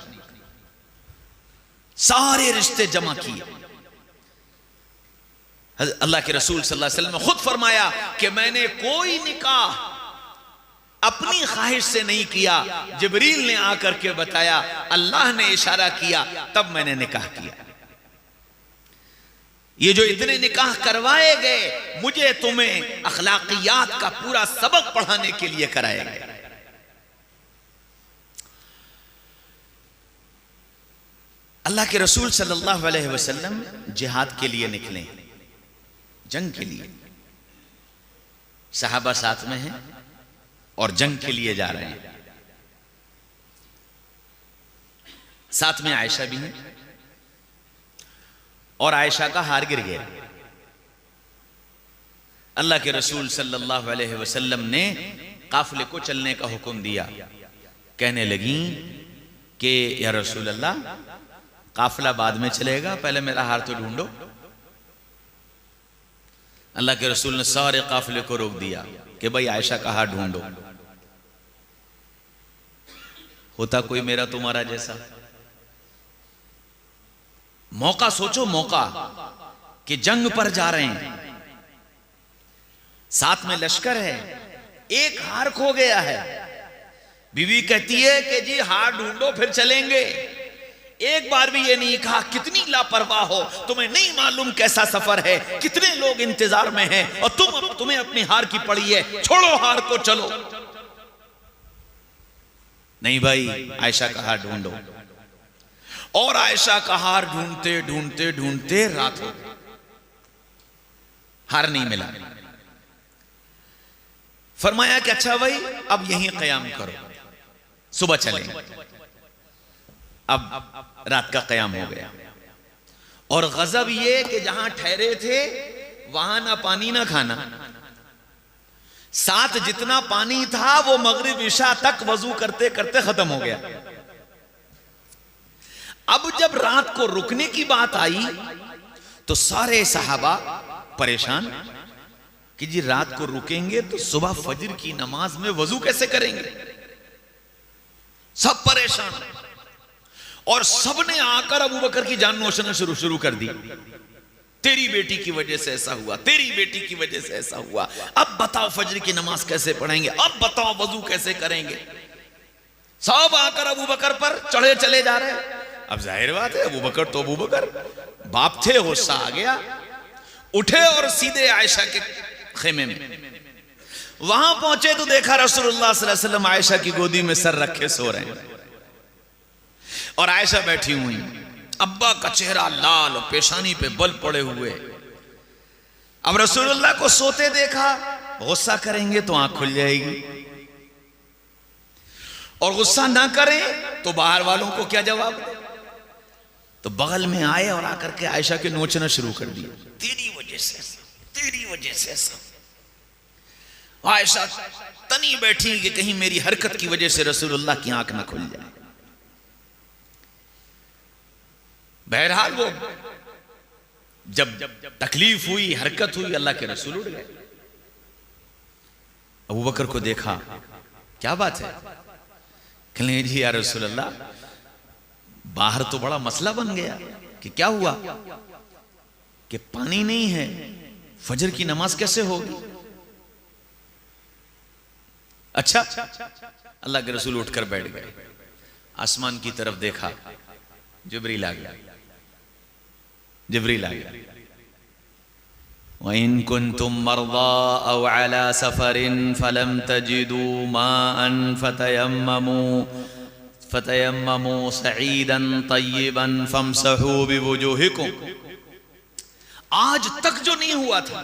सारे रिश्ते जमा किए। अल्लाह के रसूल सल्लल्लाहु अलैहि वसल्लम ने खुद फरमाया कि मैंने कोई निकाह अपनी ख्वाहिश से नहीं किया, जिब्रील ने आकर के बताया, अल्लाह ने इशारा किया, तब मैंने निकाह किया। ये जो इतने निकाह करवाए गए, मुझे तुम्हें अखलाकियात का पूरा सबक पढ़ाने के लिए कराए गए। अल्लाह के रसूल सल्लल्लाहु अलैहि वसल्लम जिहाद के लिए निकले, जंग के लिए। सहाबा साथ में हैं और जंग के लिए जा रहे हैं। साथ में आयशा भी है और आयशा का हार गिर गया। अल्लाह के रसूल सल्लल्लाहु अलैहि वसल्लम ने काफिले को चलने का हुक्म दिया। कहने लगी कि या रसूल अल्लाह, काफिला बाद में चलेगा, पहले मेरा हार तो ढूंढो। अल्लाह के रसूल ने सारे काफिले को रोक दिया कि भाई आयशा का हार ढूंढो। होता कोई मेरा तुम्हारा जैसा। मौका सोचो, मौका कि जंग पर जा रहे हैं, साथ में लश्कर है, एक हार खो गया है। बीवी कहती है कि जी हार ढूंढो फिर चलेंगे। एक बार भी ये नहीं कहा कितनी लापरवाह हो, तुम्हें नहीं मालूम कैसा सफर है, कितने लोग इंतजार में हैं और तुम्हें अपनी हार की पड़ी है, छोड़ो हार को, चलो। नहीं भाई, आयशा का हार ढूंढो। और आयशा का हार ढूंढते ढूंढते ढूंढते रात हो गई, हार नहीं मिला। फरमाया कि अच्छा भाई अब यहीं क़याम करो, सुबह चलेंगे। अब रात का क़याम हो गया और गजब ये कि जहां ठहरे थे वहां ना पानी ना खाना। साथ जितना पानी था वो मगरिब इशा तक वजू करते करते खत्म हो गया। अब जब रात को रुकने की बात आई तो सारे सहाबा परेशान कि जी रात को रुकेंगे तो सुबह फजर की नमाज में वजू कैसे करेंगे। सब परेशान और सबने आकर अबू बकर की जान नोचना शुरू कर दी। तेरी बेटी की वजह से ऐसा हुआ, तेरी बेटी की वजह से ऐसा हुआ, अब बताओ फजर की नमाज कैसे पढ़ेंगे, अब बताओ वजू कैसे करेंगे। सब आकर अबू बकर पर चढ़े चले जा रहे हैं। अब जाहिर बात है, अबू बकर तो अबू बकर बाप थे, गुस्सा आ गया, उठे और सीधे आयशा के खेमे में। वहां पहुंचे तो देखा रसूलुल्लाह सल्लल्लाहु अलैहि वसल्लम आयशा की गोदी में सर रखे सो रहे हैं और आयशा बैठी हुई। अब्बा का चेहरा लाल और पेशानी पे बल पड़े हुए। अब रसूलुल्लाह को सोते देखा, गुस्सा करेंगे तो आंख खुल जाएगी और गुस्सा ना करें तो बाहर वालों को क्या जवाब दे। तो बगल में आए और आकर के आयशा के नोचना शुरू कर दिया, तेरी वजह से ऐसा, तेरी वजह से ऐसा। आयशा तनी बैठी कि कहीं मेरी हरकत की वजह से रसूलुल्लाह की आंख ना खुल जाए। बहरहाल वो जब तकलीफ हुई, हरकत हुई, अल्लाह के रसूल उठ गए। अबू बकर को देखा, क्या बात है? कहने जी या रसूलल्लाह, बाहर तो बड़ा मसला बन गया। कि क्या हुआ? कि पानी नहीं है, फजर की नमाज कैसे होगी? अच्छा। अल्लाह के रसूल उठकर बैठ गए, आसमान की तरफ देखा, जिब्रील आ गया। जिब्रील आ गया, वइन कुंतुम मर्दा औ अला सफरिन फलम तजिदू माअन फतयम्ममू सईदन तय्यिबन फमसहू बिवुजूहिकुम। आज तक जो नहीं हुआ था,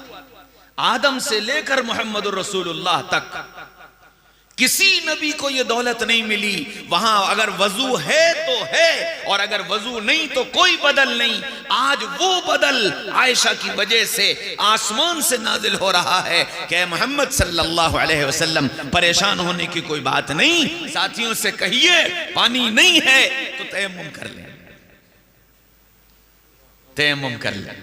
आदम से लेकर मोहम्मदुर रसूलुल्लाह तक किसी नबी को यह दौलत नहीं मिली। वहां अगर वजू है तो है और अगर वजू नहीं तो कोई बदल नहीं। आज वो बदल आयशा की वजह से आसमान से नाजिल हो रहा है कि मोहम्मद सल्लल्लाहु अलैहि वसल्लम परेशान होने की कोई बात नहीं। साथियों से कहिए पानी नहीं है तो तयम्मुम कर लें, तयम्मुम कर लें।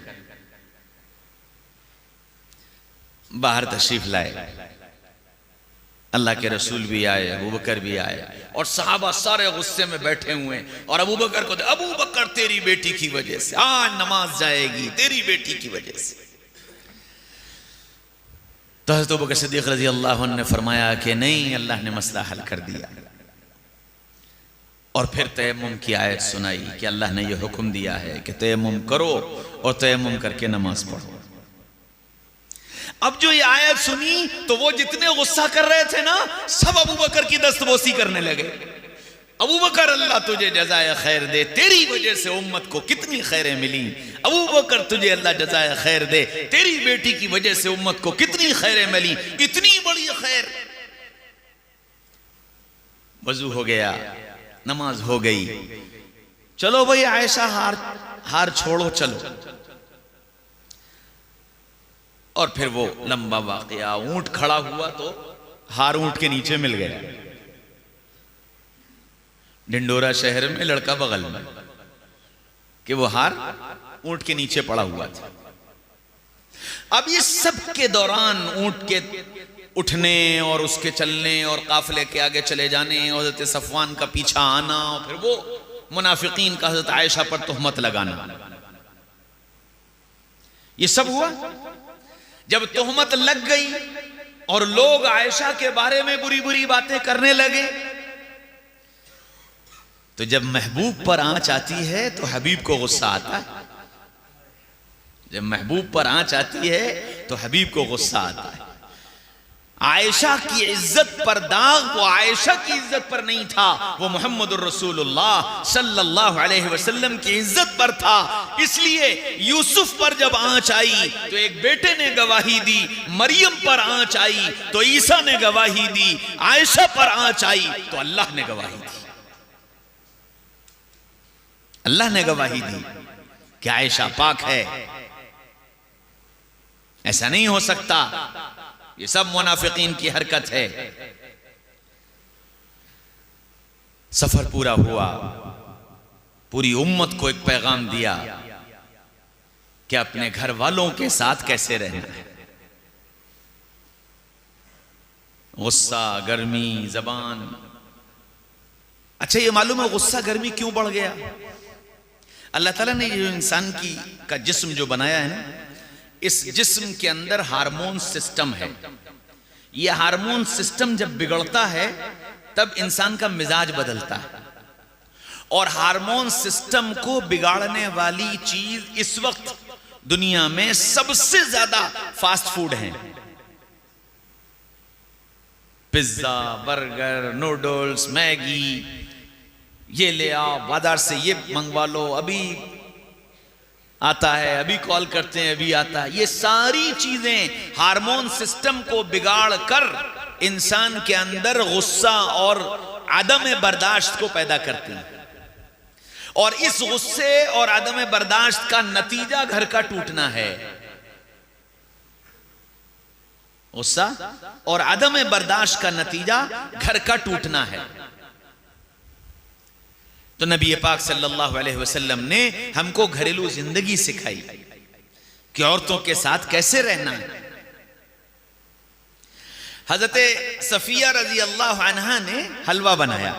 बाहर तशरीफ लाए, अल्लाह के रसूल भी आए, अबू बकर भी आए और सहाबा सारे गुस्से में बैठे हुए। और अबू बकर को, अबू बकर तेरी बेटी की वजह से आज नमाज जाएगी, तेरी बेटी की वजह से। तो हज़रत अबू बकर सिद्दीक़ रज़ी अल्लाह अन्हु ने फरमाया कि नहीं, अल्लाह ने मसला हल कर दिया। और फिर तयम्मुम की आयत सुनाई कि अल्लाह ने यह हुक्म दिया है कि तयम्मुम करो और तयम्मुम करके नमाज पढ़ो। अब जो ये आयत सुनी तो वो जितने गुस्सा कर रहे थे ना, सब अबू बकर की दस्तबोसी करने लगे। अबू बकर अल्लाह तुझे जज़ाए खैर दे, तेरी वजह से उम्मत को कितनी खैरें मिली। अबू बकर तुझे अल्लाह जज़ाए खैर दे, तेरी बेटी की वजह से उम्मत को कितनी खैरें मिली, इतनी बड़ी खैर। वजू हो गया, नमाज हो गई, चलो भाई आयशा हार छोड़ो चलो। और फिर वो लंबा वाकया, ऊंट खड़ा हुआ तो हार ऊंट के नीचे मिल गया। ढिंडोरा शहर में लड़का बगल में कि वो हार ऊंट के नीचे पड़ा हुआ था। अब इस सब के दौरान ऊंट के उठने और उसके चलने और काफिले के आगे चले जाने और हज़रत सफवान का पीछा आना और फिर वो मुनाफिकीन का हज़रत आयशा पर तोहमत लगाना, ये सब हुआ। जब तोहमत लग गई और लोग आयशा के बारे में बुरी बुरी बातें करने लगे, तो जब महबूब पर आंच आती है तो हबीब को गुस्सा आता है। जब महबूब पर आंच आती है तो हबीब को गुस्सा आता है। आयशा की इज्जत पर दाग वो आयशा की इज्जत पर नहीं था, वो मुहम्मदुर रसूलुल्लाह सल्लल्लाहु अलैहि वसल्लम की इज्जत पर था। इसलिए यूसुफ पर जब आंच आई तो एक बेटे ने गवाही दी, मरियम पर आंच आई तो ईसा ने गवाही दी, आयशा पर आंच आई तो अल्लाह ने गवाही दी। अल्लाह ने गवाही दी कि आयशा पाक है। ऐसा नहीं हो सकता, ये सब मुनाफिकीन की हरकत है। सफर पूरा हुआ, पूरी उम्मत को एक पैगाम दिया कि अपने घर वालों के साथ कैसे रहना है। गुस्सा, गर्मी, जबान। अच्छा, ये मालूम है गुस्सा गर्मी क्यों बढ़ गया? अल्लाह ताला ने जो इंसान का जिस्म जो बनाया है ना, इस जिस्म के अंदर हार्मोन सिस्टम है। यह हार्मोन सिस्टम जब बिगड़ता है तब इंसान का मिजाज बदलता है। और हार्मोन सिस्टम को बिगाड़ने वाली चीज इस वक्त दुनिया में सबसे ज्यादा फास्ट फूड है। पिज्जा, बर्गर, नूडल्स, मैगी, ये ले आओ बाजार से, ये मंगवा लो, अभी आता है, अभी कॉल करते हैं, अभी आता है। ये सारी चीजें हार्मोन सिस्टम को बिगाड़ कर इंसान के अंदर गुस्सा और आदम बर्दाश्त को पैदा करती हैं। और इस गुस्से और आदम बर्दाश्त का नतीजा घर का टूटना है। गुस्सा और आदम बर्दाश्त का नतीजा घर का टूटना है। तो नबी पाक सल्लल्लाहु अलैहि वसल्लम ने हमको घरेलू जिंदगी सिखाई कि औरतों के साथ कैसे रहना है। हजरत सफिया रजी अल्लाह अन्हा ने हलवा बनाया।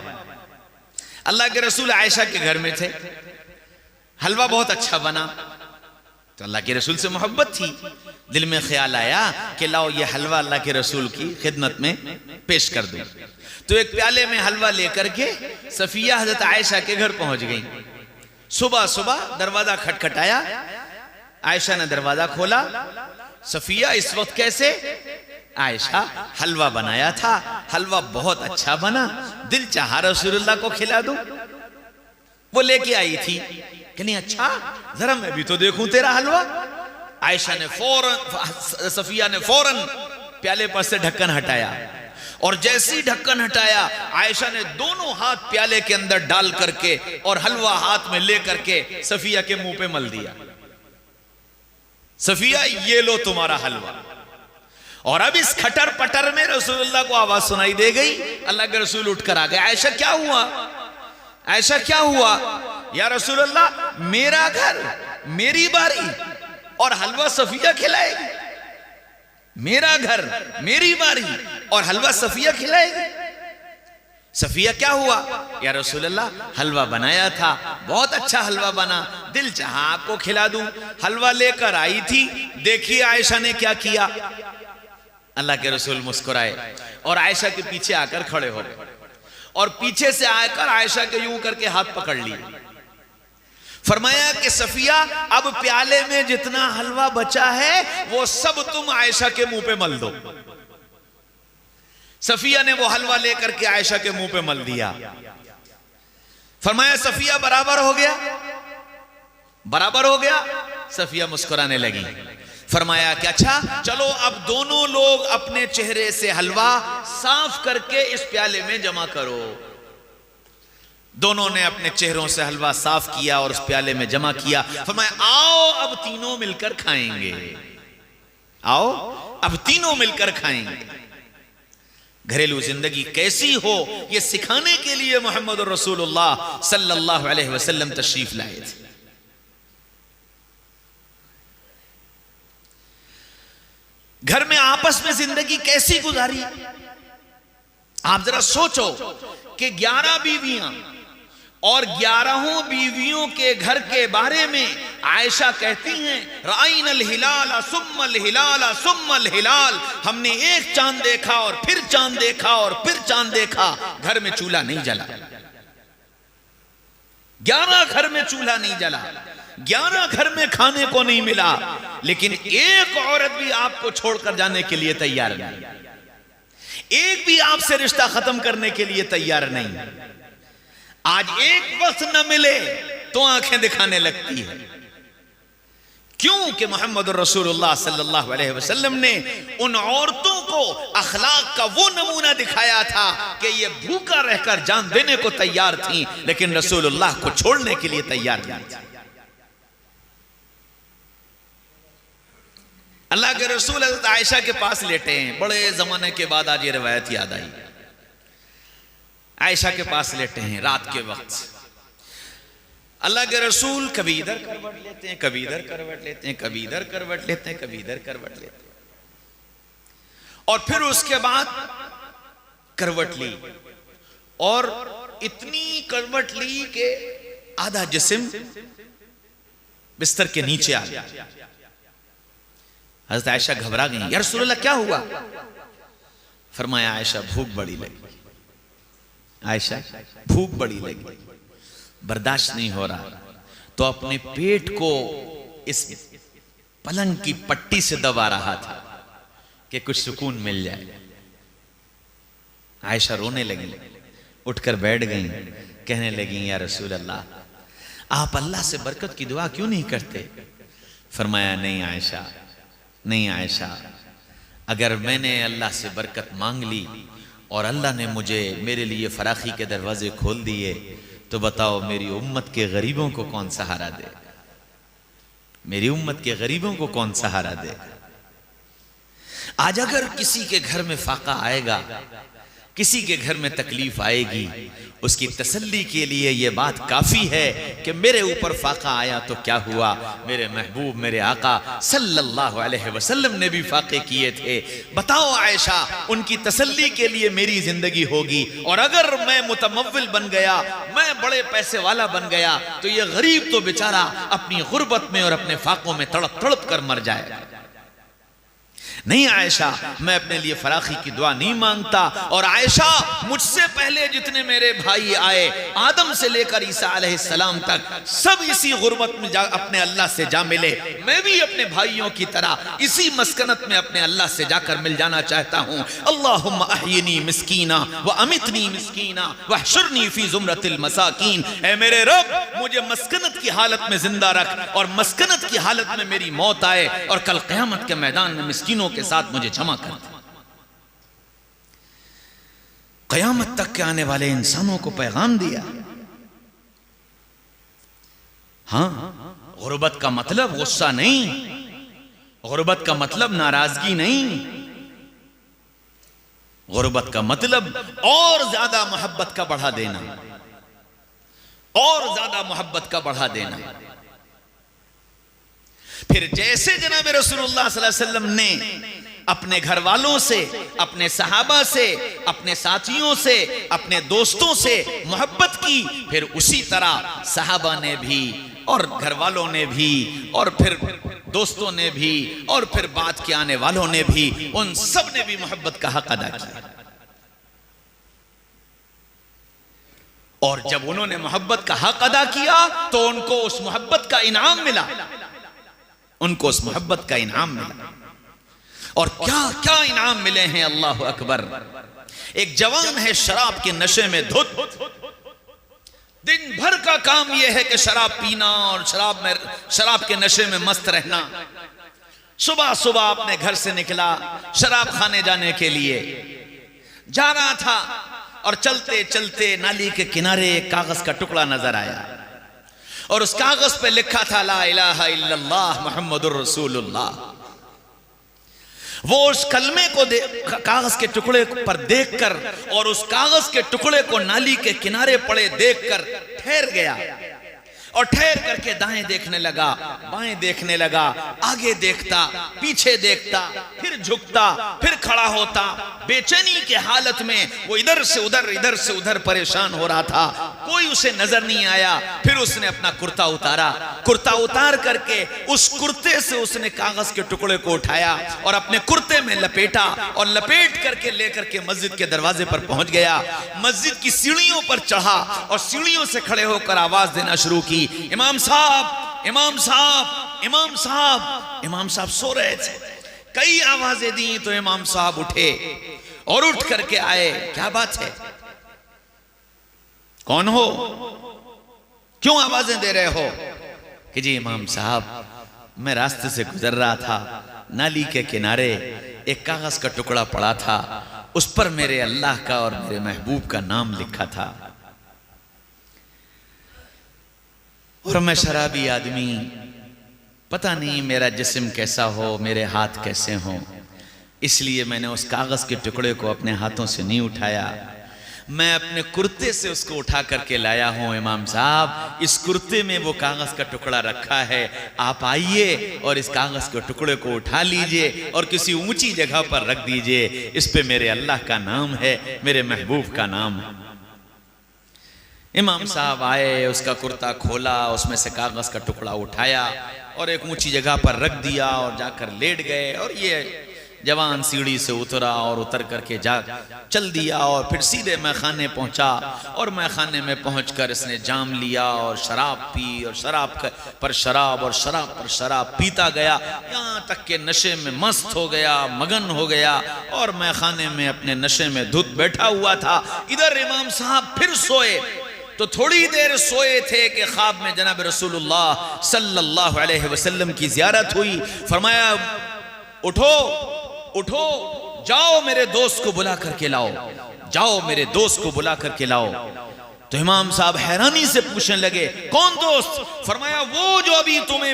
अल्लाह के रसूल आयशा के घर में थे, हलवा बहुत अच्छा बना तो अल्लाह के रसूल से मोहब्बत थी। दिल में ख्याल आया कि लाओ ये हलवा अल्लाह के रसूल की खिदमत में पेश कर दूं। तो एक प्याले में हलवा लेकर के सफिया हजरत आयशा के घर पहुंच गई। सुबह सुबह दरवाजा खटखटाया, आयशा ने दरवाजा खोला। सफिया इस वक्त कैसे? आयशा हलवा बनाया था, हलवा बहुत अच्छा बना, दिल चाहा रसूलुल्लाह को खिला दूं। वो लेके आई थी कि नहीं, अच्छा जरा मैं भी तो देखूं तेरा हलवा। आयशा ने सफिया ने फौरन प्याले पर से ढक्कन हटाया और जैसे ही ढक्कन हटाया आयशा ने दोनों हाथ प्याले के अंदर डाल करके और हलवा हाथ में ले करके सफिया के मुंह पे मल दिया। सफिया ये लो तुम्हारा हलवा। और अब इस खटर पटर में रसूलुल्लाह को आवाज सुनाई दे गई। अल्लाह के रसूल उठकर आ गए। आयशा क्या हुआ? आयशा क्या हुआ? या रसूलुल्लाह मेरा घर, मेरी बारी और हलवा सफिया खिलाएगी। मेरा घर, मेरी बारी और हलवा सफिया खिलाएगी। सफिया क्या हुआ? या रसूलुल्लाह हलवा बनाया था, बहुत अच्छा हलवा बना, दिल चाहा आपको खिला दूं। हलवा लेकर आई थी, देखिए आयशा ने क्या किया। अल्लाह के रसूल मुस्कुराए और आयशा के पीछे आकर खड़े हो गए और पीछे से आकर आयशा के यूं करके हाथ पकड़ लिए। फरमाया कि सफिया, अब प्याले में जितना हलवा बचा है वो सब तुम आयशा के मुंह पे मल दो। सफिया ने वो हलवा लेकर के आयशा के मुंह पे मल दिया। फरमाया सफिया बराबर हो गया, बराबर हो गया। सफिया मुस्कुराने लगी। फरमाया कि अच्छा चलो अब दोनों लोग अपने चेहरे से हलवा साफ करके इस प्याले में जमा करो। दोनों ने अपने चेहरों से हलवा साफ किया और उस प्याले में जमा किया। फरमाया आओ अब तीनों मिलकर खाएंगे, आओ अब तीनों मिलकर खाएंगे। घरेलू जिंदगी कैसी हो यह सिखाने के लिए मोहम्मद रसूलुल्लाह सल्लल्लाहु अलैहि वसल्लम तशरीफ लाए थे। घर में आपस में जिंदगी कैसी गुजारी। आप जरा सोचो कि 11 बीवियां और 11 बीवियों के घर के बारे में आयशा कहती हैं राइनल हिलाल सुम्मल हिलाल सुम्मल हिलाल, हमने एक चांद देखा और फिर चांद देखा और फिर चांद देखा, घर में चूल्हा नहीं जला। 11 घर में चूल्हा नहीं जला, 11 घर में खाने को नहीं मिला, लेकिन एक औरत भी आपको छोड़कर जाने के लिए तैयार नहीं, एक भी आपसे रिश्ता खत्म करने के लिए तैयार नहीं। आज एक वक्त न मिले तो आंखें दिखाने लगती है। क्यों कि मोहम्मद रसूलुल्लाह सल्लल्लाहु अलैहि वसल्लम ने उन औरतों को अखलाक का वो नमूना दिखाया था कि ये भूखा रहकर जान देने को तैयार थी, लेकिन रसूलुल्लाह को छोड़ने के लिए तैयार नहीं थी। अल्लाह के रसूल हज़रत आयशा के पास लेटे हैं। बड़े जमाने के बाद आज ये रवायत याद आई। आयशा के पास लेटे हैं रात के वक्त। अल्लाह के रसूल कभी इधर करवट लेते हैं, कभी इधर करवट लेते हैं, कभी इधर करवट लेते हैं, कभी इधर करवट लेते हैं, और फिर उसके बाद करवट ली और इतनी करवट ली कि आधा जिस्म बिस्तर के नीचे आ गया। हज़रत आयशा घबरा गई, या रसूल अल्लाह क्या हुआ? फरमाया आयशा भूख बड़ी लगी, आयशा भूख बड़ी लगी, बर्दाश्त नहीं हो रहा, तो अपने पेट को इस पलंग की पट्टी से दबा रहा था कि कुछ सुकून मिल जाए। आयशा रोने लगी, उठकर बैठ गई, कहने लगी या रसूल अल्लाह आप अल्लाह से बरकत की दुआ क्यों नहीं करते? फरमाया नहीं आयशा, नहीं आयशा, अगर मैंने अल्लाह से बरकत मांग ली और अल्लाह ने मुझे मेरे लिए फराखी के दरवाजे खोल दिए, तो बताओ मेरी उम्मत के गरीबों को कौन सहारा दे? मेरी उम्मत के गरीबों को कौन सहारा दे? आज अगर किसी के घर में फाका आएगा, किसी के घर में तकलीफ आएगी, उसकी तसल्ली के लिए यह बात काफी है कि मेरे ऊपर फाका आया तो क्या हुआ, मेरे महबूब मेरे आका सल्लल्लाहु अलैहि वसल्लम ने भी फाके किए थे। बताओ आयशा, उनकी तसल्ली के लिए मेरी जिंदगी होगी, और अगर मैं मुतमव्विल बन गया, मैं बड़े पैसे वाला बन गया, तो ये गरीब तो बेचारा अपनी गुर्बत में और अपने फाकों में तड़प तड़प कर मर जाएगा। नहीं आयशा, मैं अपने लिए फराखी की दुआ नहीं मांगता। और आयशा, मुझसे पहले जितने मेरे भाई आए, आदम से लेकर ईसा अलैहिस्सलाम तक, सब इसी गुर्बत में अपने अल्लाह से जा मिले। मैं भी अपने भाइयों की तरह इसी मस्कनत में अपने अल्लाह से जाकर मिल जाना चाहता हूँ। अल्लाहुम्मा अहयिनी मिस्कीना व अमितनी मिस्कीना वहशुरनी फी ज़ुमरतिल मसाकीन। ऐ मेरे रब, मुझे मस्कनत की हालत में जिंदा रख और मस्कनत की हालत में मेरी मौत आए, और कल क़यामत के मैदान में मिस्कीनों के साथ मुझे जमा कर दे। क़यामत तक के आने वाले इंसानों को पैगाम दिया। हाँ, गुर्बत का मतलब गुस्सा नहीं, गुर्बत का मतलब नाराजगी नहीं, गुर्बत का मतलब और ज्यादा मोहब्बत का बढ़ा देना, और ज्यादा मोहब्बत का बढ़ा देना। फिर जैसे जनाब रसूलुल्लाह सल्लल्लाहु अलैहि वसल्लम ने अपने घर वालों से, अपने सहाबा से, अपने साथियों से, अपने दोस्तों से मोहब्बत की, फिर उसी तरह सहाबा ने भी और घर वालों ने भी और फिर दोस्तों ने भी और फिर बाद के आने वालों ने भी, उन सब ने भी मोहब्बत का हक अदा किया। और जब उन्होंने मोहब्बत का हक अदा किया तो उनको उस मोहब्बत का इनाम मिला, उनको उस मोहब्बत का इनाम मिला। और क्या क्या इनाम मिले हैं, अल्लाह अकबर। एक जवान है शराब के नशे में धुत, दिन भर का काम यह है कि शराब पीना और शराब के नशे में मस्त रहना। सुबह सुबह अपने घर से निकला शराब खाने जाने के लिए, जा रहा था और चलते चलते नाली के किनारे एक कागज का टुकड़ा नजर आया और उस कागज पे लिखा था ला इलाहा इल्लल्लाह मुहम्मदुर रसूलुल्लाह। वो उस कलमे को कागज के टुकड़े पर देखकर और उस कागज के टुकड़े को नाली के किनारे पड़े देखकर ठहर गया और ठहर करके दाएं देखने लगा, बाएं देखने लगा, आगे देखता, पीछे देखता, फिर झुकता, फिर खड़ा होता। बेचैनी के हालत में वो इधर से उधर परेशान हो रहा था। कोई उसे नजर नहीं आया। फिर उसने अपना कुर्ता उतारा, कुर्ता उतार करके उस कुर्ते से उसने कागज के टुकड़े को उठाया और अपने कुर्ते में लपेटा और लपेट करके लेकर के मस्जिद के दरवाजे पर पहुंच गया। मस्जिद की सीढ़ियों पर चढ़ा और सीढ़ियों से खड़े होकर आवाज देना शुरू की, इमाम साहब, इमाम साहब, इमाम साहब। इमाम साहब सो रहे थे। कई आवाजें दी तो इमाम साहब उठे और उठ करके आए। क्या बात है, कौन हो, क्यों आवाजें दे रहे हो? कि जी इमाम साहब, मैं रास्ते से गुजर रहा था, नाली के किनारे एक कागज का टुकड़ा पड़ा था, उस पर मेरे अल्लाह का और मेरे महबूब का नाम लिखा था और मैं शराबी आदमी, पता नहीं मेरा जिस्म कैसा हो, मेरे हाथ कैसे हों, इसलिए मैंने उस कागज के टुकड़े को अपने हाथों से नहीं उठाया, मैं अपने कुर्ते से उसको उठा करके लाया हूं। इमाम साहब, इस कुर्ते में वो कागज का टुकड़ा रखा है, आप आइए और इस कागज के टुकड़े को उठा लीजिए और किसी ऊंची जगह पर रख दीजिए। इस पे मेरे अल्लाह का नाम है, मेरे महबूब का नाम है। इमाम साहब आए, उसका कुर्ता खोला, उसमें से कागज का टुकड़ा उठाया और एक ऊंची जगह पर रख दिया और जाकर लेट गए। और ये जवान सीढ़ी से उतरा और उतर करके चल दिया और फिर सीधे मैखाने पहुंचा और मैखाने में पहुंचकर इसने जाम लिया और शराब पी और शराब पर शराब पीता गया, यहाँ तक के नशे में मस्त हो गया, मगन हो गया और मैखाने में अपने नशे में धुत बैठा हुआ था। इधर इमाम साहब फिर सोए तो थोड़ी देर सोए थे कि ख्वाब में जनाब रसूलुल्लाह सल्लल्लाहु अलैहि वसल्लम की ज़ियारत हुई। फरमाया, उठो उठो, जाओ मेरे दोस्त को बुला करके लाओ, जाओ मेरे दोस्त को बुला करके लाओ। तो इमाम साहब हैरानी से पूछने लगे, कौन दोस्त? फरमाया, वो जो अभी तुम्हें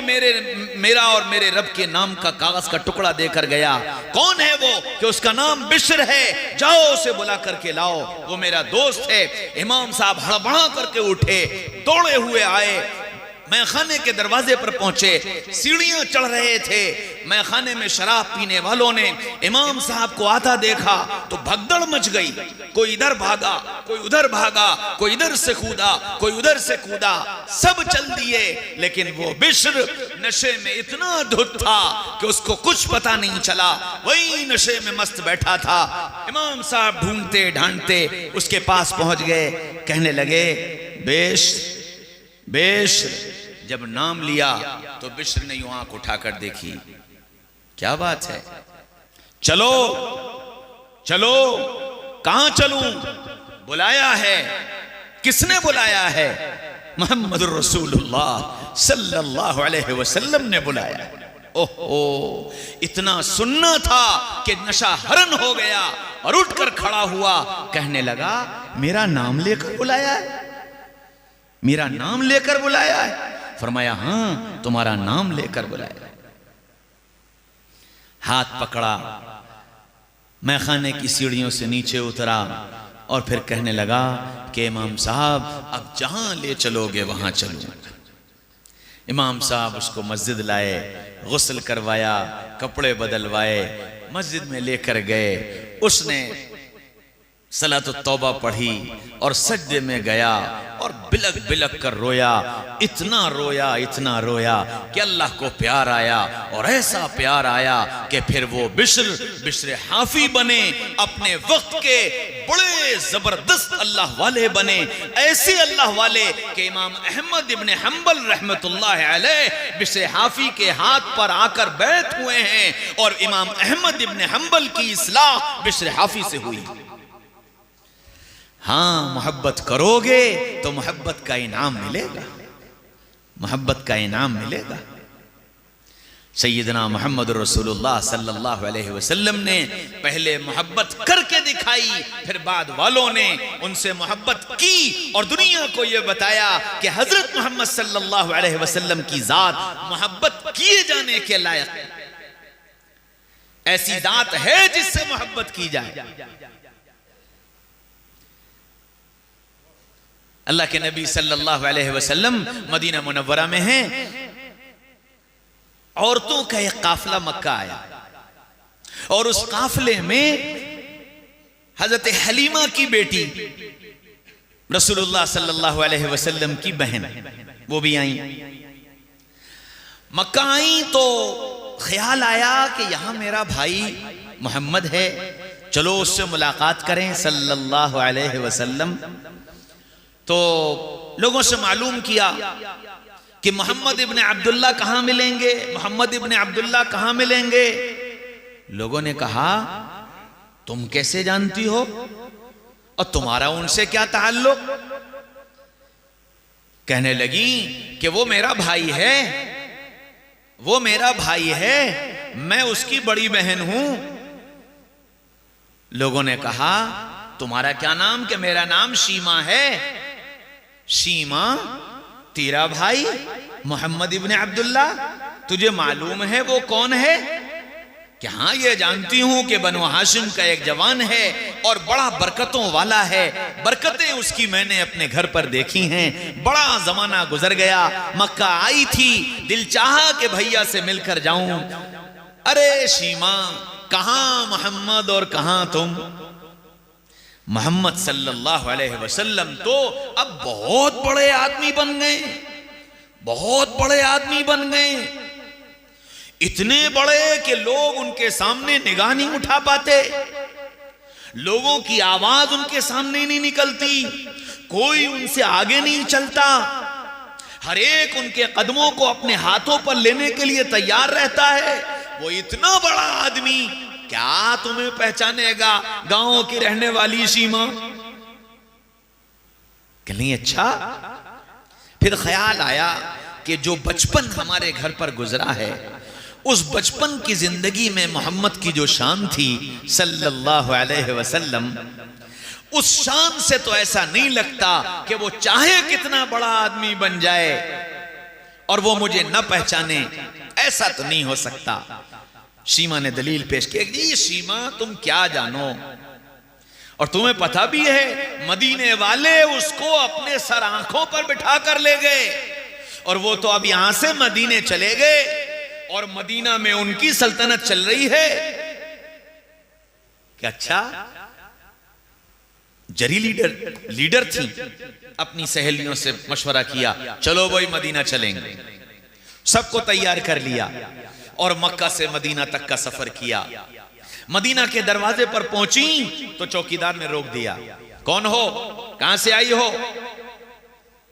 मेरा और मेरे रब के नाम का कागज का टुकड़ा देकर गया। कौन है वो? कि उसका नाम बिश्र है, जाओ उसे बुला करके लाओ, वो मेरा दोस्त है। इमाम साहब हड़बड़ा करके उठे, दौड़े हुए आए, मैखाने के दरवाजे पर पहुंचे, सीढ़ियां चढ़ रहे थे। मैखाने में शराब पीने वालों ने इमाम साहब को आता देखा तो भगदड़ मच गई। कोई इधर भागा, कोई उधर भागा, कोई इधर से कूदा, कोई उधर से कूदा, सब चल दिए। लेकिन वो बिश्र नशे में इतना धुत था कि उसको कुछ पता नहीं चला, वही नशे में मस्त बैठा था। इमाम साहब ढूंढते ढांढते उसके पास पहुंच गए, कहने लगे, बिश्र। जब नाम लिया तो बिश्र ने यूं आंख उठाकर देखी, क्या बात है, चलो चलो। कहां चलूं? बुलाया है। किसने बुलाया है? मोहम्मद रसूलुल्लाह सल्लल्लाहु अलैहि वसल्लम ने बुलाया। ओहो, इतना सुनना था कि नशा हरन हो गया और उठकर खड़ा हुआ, कहने लगा, मेरा नाम लेकर बुलाया है, मेरा नाम लेकर बुलाया है? फरमाया, हां, तुम्हारा नाम लेकर बुलाया। हाथ पकड़ा, मैखाने की सीढ़ियों से नीचे उतरा और फिर कहने लगा कि इमाम साहब, अब जहां ले चलोगे वहां चलो। इमाम साहब उसको मस्जिद लाए, गुस्ल करवाया, कपड़े बदलवाए, मस्जिद में लेकर गए। उसने सलात तौबा पढ़ी और सजदे में गया और बिलक बिलक कर रोया, इतना रोया कि अल्लाह को प्यार आया, और ऐसा प्यार आया कि फिर वो बिश्र हाफी बने, अपने वक्त के बड़े जबरदस्त अल्लाह वाले बने। ऐसे अल्लाह वाले कि इमाम अहमद इब्न हंबल रहमतुल्लाह अलैह बिश्र हाफी के हाथ पर आकर बैठ हुए हैं, और इमाम अहमद इब्न हंबल की इस्लाह बिश्र हाफी से हुई। हाँ, मोहब्बत करोगे तो मोहब्बत का इनाम मिलेगा, मोहब्बत का इनाम मिलेगा। सैयदना मोहम्मद रसूलुल्लाह सल्लल्लाहु अलैहि वसल्लम ने पहले मोहब्बत करके दिखाई, फिर बाद वालों ने उनसे मोहब्बत की और दुनिया को यह बताया कि हजरत मोहम्मद सल्लल्लाहु अलैहि वसल्लम की जात मोहब्बत किए जाने के लायक, ऐसी जात है जिससे मोहब्बत की जाए। अल्लाह के नबी सल्लल्लाहु अलैहि वसल्लम मदीना मुनव्वरा में हैं। औरतों का एक काफिला मक्का आया और उस काफिले में हजरत हलीमा की बेटी रसूलुल्लाह सल्लल्लाहु अलैहि वसल्लम की बहन वो भी आई। मक्का आई तो ख्याल आया कि यहां मेरा भाई मोहम्मद है, चलो उससे मुलाकात करें सल्लल्लाहु अलैहि वसल्लम। तो लोगों से मालूम किया कि मोहम्मद इब्न अब्दुल्ला कहां मिलेंगे, मोहम्मद इब्न अब्दुल्ला कहां मिलेंगे। लोगों ने कहा तुम कैसे जानती हो और तुम्हारा उनसे क्या ताल्लुक। कहने लगी कि वो मेरा भाई है, वो मेरा भाई है, मैं उसकी बड़ी बहन हूं। लोगों ने कहा तुम्हारा क्या नाम? कि मेरा नाम शीमा है। शीमा तेरा भाई मोहम्मद इब्न अब्दुल्ला, तुझे मालूम है वो कौन है? कि हाँ, ये जानती हूं कि बनु हाशिम का एक जवान है और बड़ा बरकतों वाला है, बरकतें उसकी मैंने अपने घर पर देखी हैं। बड़ा जमाना गुजर गया, मक्का आई थी, दिल चाहा कि भैया से मिलकर जाऊं। अरे शीमा, कहां मोहम्मद और कहां तुम? मोहम्मद सल्लल्लाहु अलैहि वसल्लम तो अब बहुत बड़े आदमी बन गए, बहुत बड़े आदमी बन गए, इतने बड़े कि लोग उनके सामने निगाह नहीं उठा पाते, लोगों की आवाज उनके सामने नहीं निकलती, कोई उनसे आगे नहीं चलता, हर एक उनके कदमों को अपने हाथों पर लेने के लिए तैयार रहता है। वो इतना बड़ा आदमी क्या तुम्हें पहचानेगा गांव की रहने वाली शीमा? कि नहीं। अच्छा, फिर ख्याल आया कि जो बचपन हमारे घर पर गुजरा है, उस बचपन की जिंदगी में मोहम्मद की जो शान थी सल्लल्लाहु अलैहि वसल्लम, उस शान से तो ऐसा नहीं लगता कि वो चाहे कितना बड़ा आदमी बन जाए और वो मुझे न पहचाने, ऐसा तो नहीं हो सकता। शीमा ने दलील पेश की, जी शीमा तुम क्या जानो, और तुम्हें पता भी है मदीने वाले उसको अपने सर आंखों पर बिठा कर ले गए, और वो तो अब यहां से मदीने चले गए और मदीना में उनकी सल्तनत चल रही है। क्या अच्छा, जरी लीडर थी, अपनी सहेलियों से मशवरा किया, चलो भाई मदीना चलेंगे, सबको तैयार कर लिया और मक्का से मदीना तक का सफर किया। मदीना के दरवाजे पर पहुंची तो चौकीदार ने रोक दिया, कौन हो, कहां से आई हो,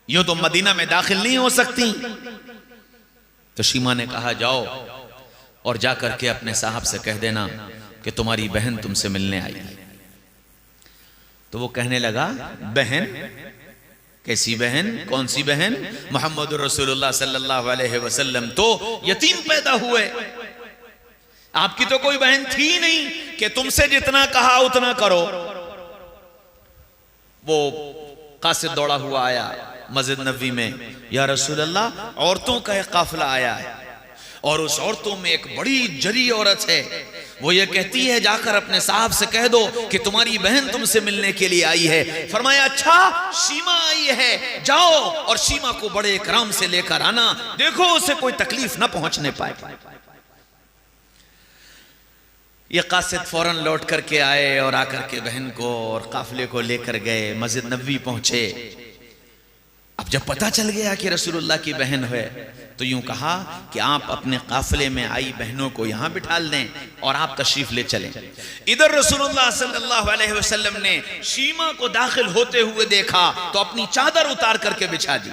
यूं तो मदीना में दाखिल नहीं हो सकती। तो शीमा ने कहा जाओ और जाकर के अपने साहब से कह देना कि तुम्हारी बहन तुमसे मिलने आई है। तो वो कहने लगा, बहन? कैसी बहन, कौन सी बहन? मोहम्मद रसूलुल्लाह सल्लल्लाहु अलैहि वसल्लम तो यतीम पैदा हुए, आपकी तो कोई बहन थी नहीं कि तुमसे जितना कहा उतना करो। वो कासिद दौड़ा हुआ आया मस्जिद नबवी में, या रसूलल्लाह औरतों का एक काफिला आया है और उस औरतों में एक बड़ी जरी औरत है, वो ये कहती है जाकर अपने साहब से कह दो कि तुम्हारी बहन तुमसे मिलने के लिए आई है। फरमाया अच्छा, शीमा आई है, जाओ और शीमा को बड़े इकराम से लेकर आना, देखो उसे कोई तकलीफ ना पहुंचने पाए। ये कासिद फौरन लौट करके आए और आकर के बहन को और काफिले को लेकर गए, मस्जिद नबवी पहुंचे। अब जब पता चल गया कि रसूलुल्लाह की बहन है तो यूं कहा कि आप अपने काफिले में आई बहनों को यहां बिठाल दें और आप तशरीफ ले चलें। इधर रसूलुल्लाह सल्लल्लाहु अलैहि वसल्लम ने शीमा को दाखिल होते हुए देखा तो अपनी चादर उतार करके बिछा दी,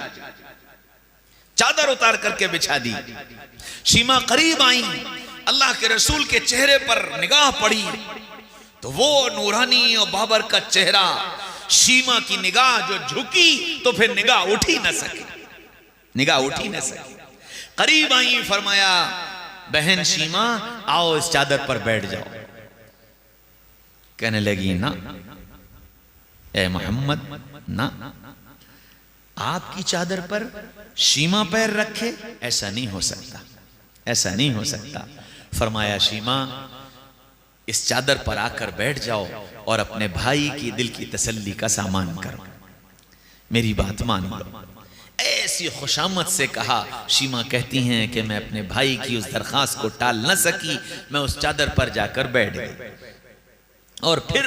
चादर उतार करके बिछा दी। शीमा करीब आई, अल्लाह के रसूल के चेहरे पर निगाह पड़ी तो वो नूरानी और बाबर का चेहरा, शीमा की निगाह जो झुकी तो फिर निगाह उठ ही न सकी, निगाह उठ ही न सकी। करीब आई, फरमाया बहन शीमा आओ इस चादर पर बैठ जाओ। कहने लगी ना ए मोहम्मद ना, आपकी चादर पर शीमा पैर रखे, ऐसा नहीं हो सकता, ऐसा नहीं हो सकता। फरमाया शीमा इस चादर पर आकर बैठ जाओ और अपने भाई की दिल की तसल्ली का सामान करो, मेरी बात मान लो। ऐसी खुशामद से कहा। शीमा कहती हैं कि मैं अपने भाई की उस दरख्वास्त को टाल न सकी, मैं उस चादर पर जाकर बैठ गई और फिर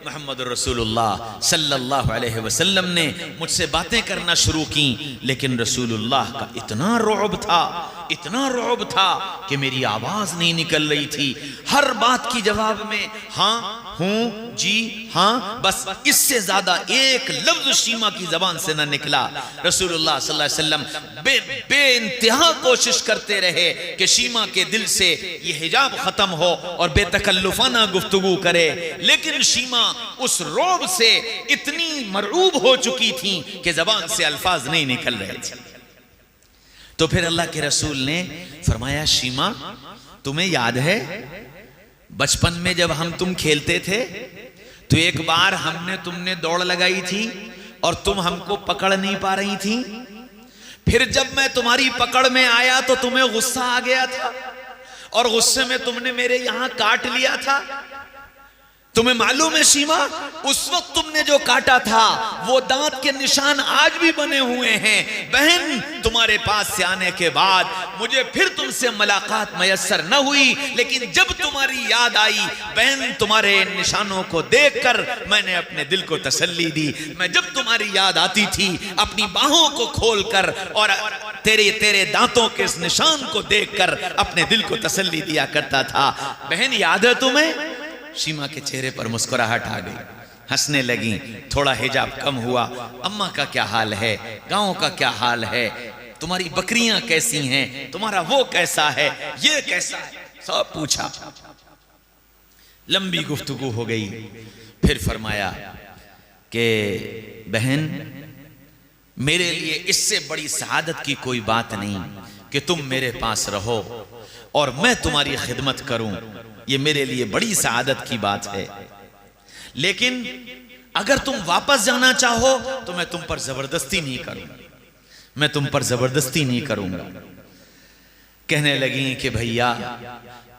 मोहम्मद रसूलुल्लाह सल्लल्लाहु अलैहि वसल्लम ने मुझसे बातें करना शुरू की। लेकिन रसूलुल्लाह का इतना रौब था, इतना रौब था कि मेरी आवाज नहीं निकल रही थी। हर बात की जवाब में हाँ हूं जी हाँ, बस इससे ज्यादा एक लफ्ज शीमा की जबान से ना निकला। रसूलुल्लाह सल्लल्लाहु अलैहि वसल्लम बेइंतहा कोशिश करते रहे कि शीमा के दिल से ये हिजाब खत्म हो और बेतकल्लुफाना गुफ्तगू करे, लेकिन शीमा उस रौब से इतनी मरऊब हो चुकी थी कि जबान से अल्फाज नहीं निकल रहे थे। तो फिर अल्लाह के रसूल ने फरमाया शीमा तुम्हें याद है बचपन में जब हम तुम खेलते थे तो एक बार तुमने दौड़ लगाई थी और तुम हमको पकड़ नहीं पा रही थी, फिर जब मैं तुम्हारी पकड़ में आया तो तुम्हें गुस्सा आ गया था और गुस्से में तुमने मेरे यहां काट लिया था। तुम्हें मालूम है शीमा उस वक्त तुमने जो काटा था वो दांत के निशान आज भी बने हुए हैं। बहन तुम्हारे पास से आने के बाद मुझे फिर तुमसे मुलाकात मयस्सर न हुई, लेकिन जब तुम्हारी याद आई बहन तुम्हारे निशानों को देखकर मैंने अपने दिल को तसल्ली दी। मैं जब तुम्हारी याद आती थी अपनी बाहों को खोलकर और तेरे दांतों के इस निशान को देखकर अपने दिल को तसल्ली दिया करता था। बहन याद है तुम्हें? शीमा के चेहरे पर मुस्कुराहट आ गई, हंसने लगी। थोड़ा हिजाब कम हुआ। अम्मा का क्या हाल है, गांव का क्या हाल है, तुम्हारी बकरियां कैसी हैं, तुम्हारा वो कैसा है, ये कैसा है, सब पूछा। लंबी गुफ्तगू हो गई। फिर फरमाया कि बहन मेरे लिए इससे बड़ी सआदत की कोई बात नहीं कि तुम मेरे पास रहो और मैं तुम्हारी खिदमत करूं, ये मेरे लिए बड़ी सआदत की बात है। लेकिन अगर तुम वापस जाना चाहो तो मैं तुम पर जबरदस्ती नहीं करूंगा, मैं तुम पर जबरदस्ती नहीं करूंगा। कहने लगी कि भैया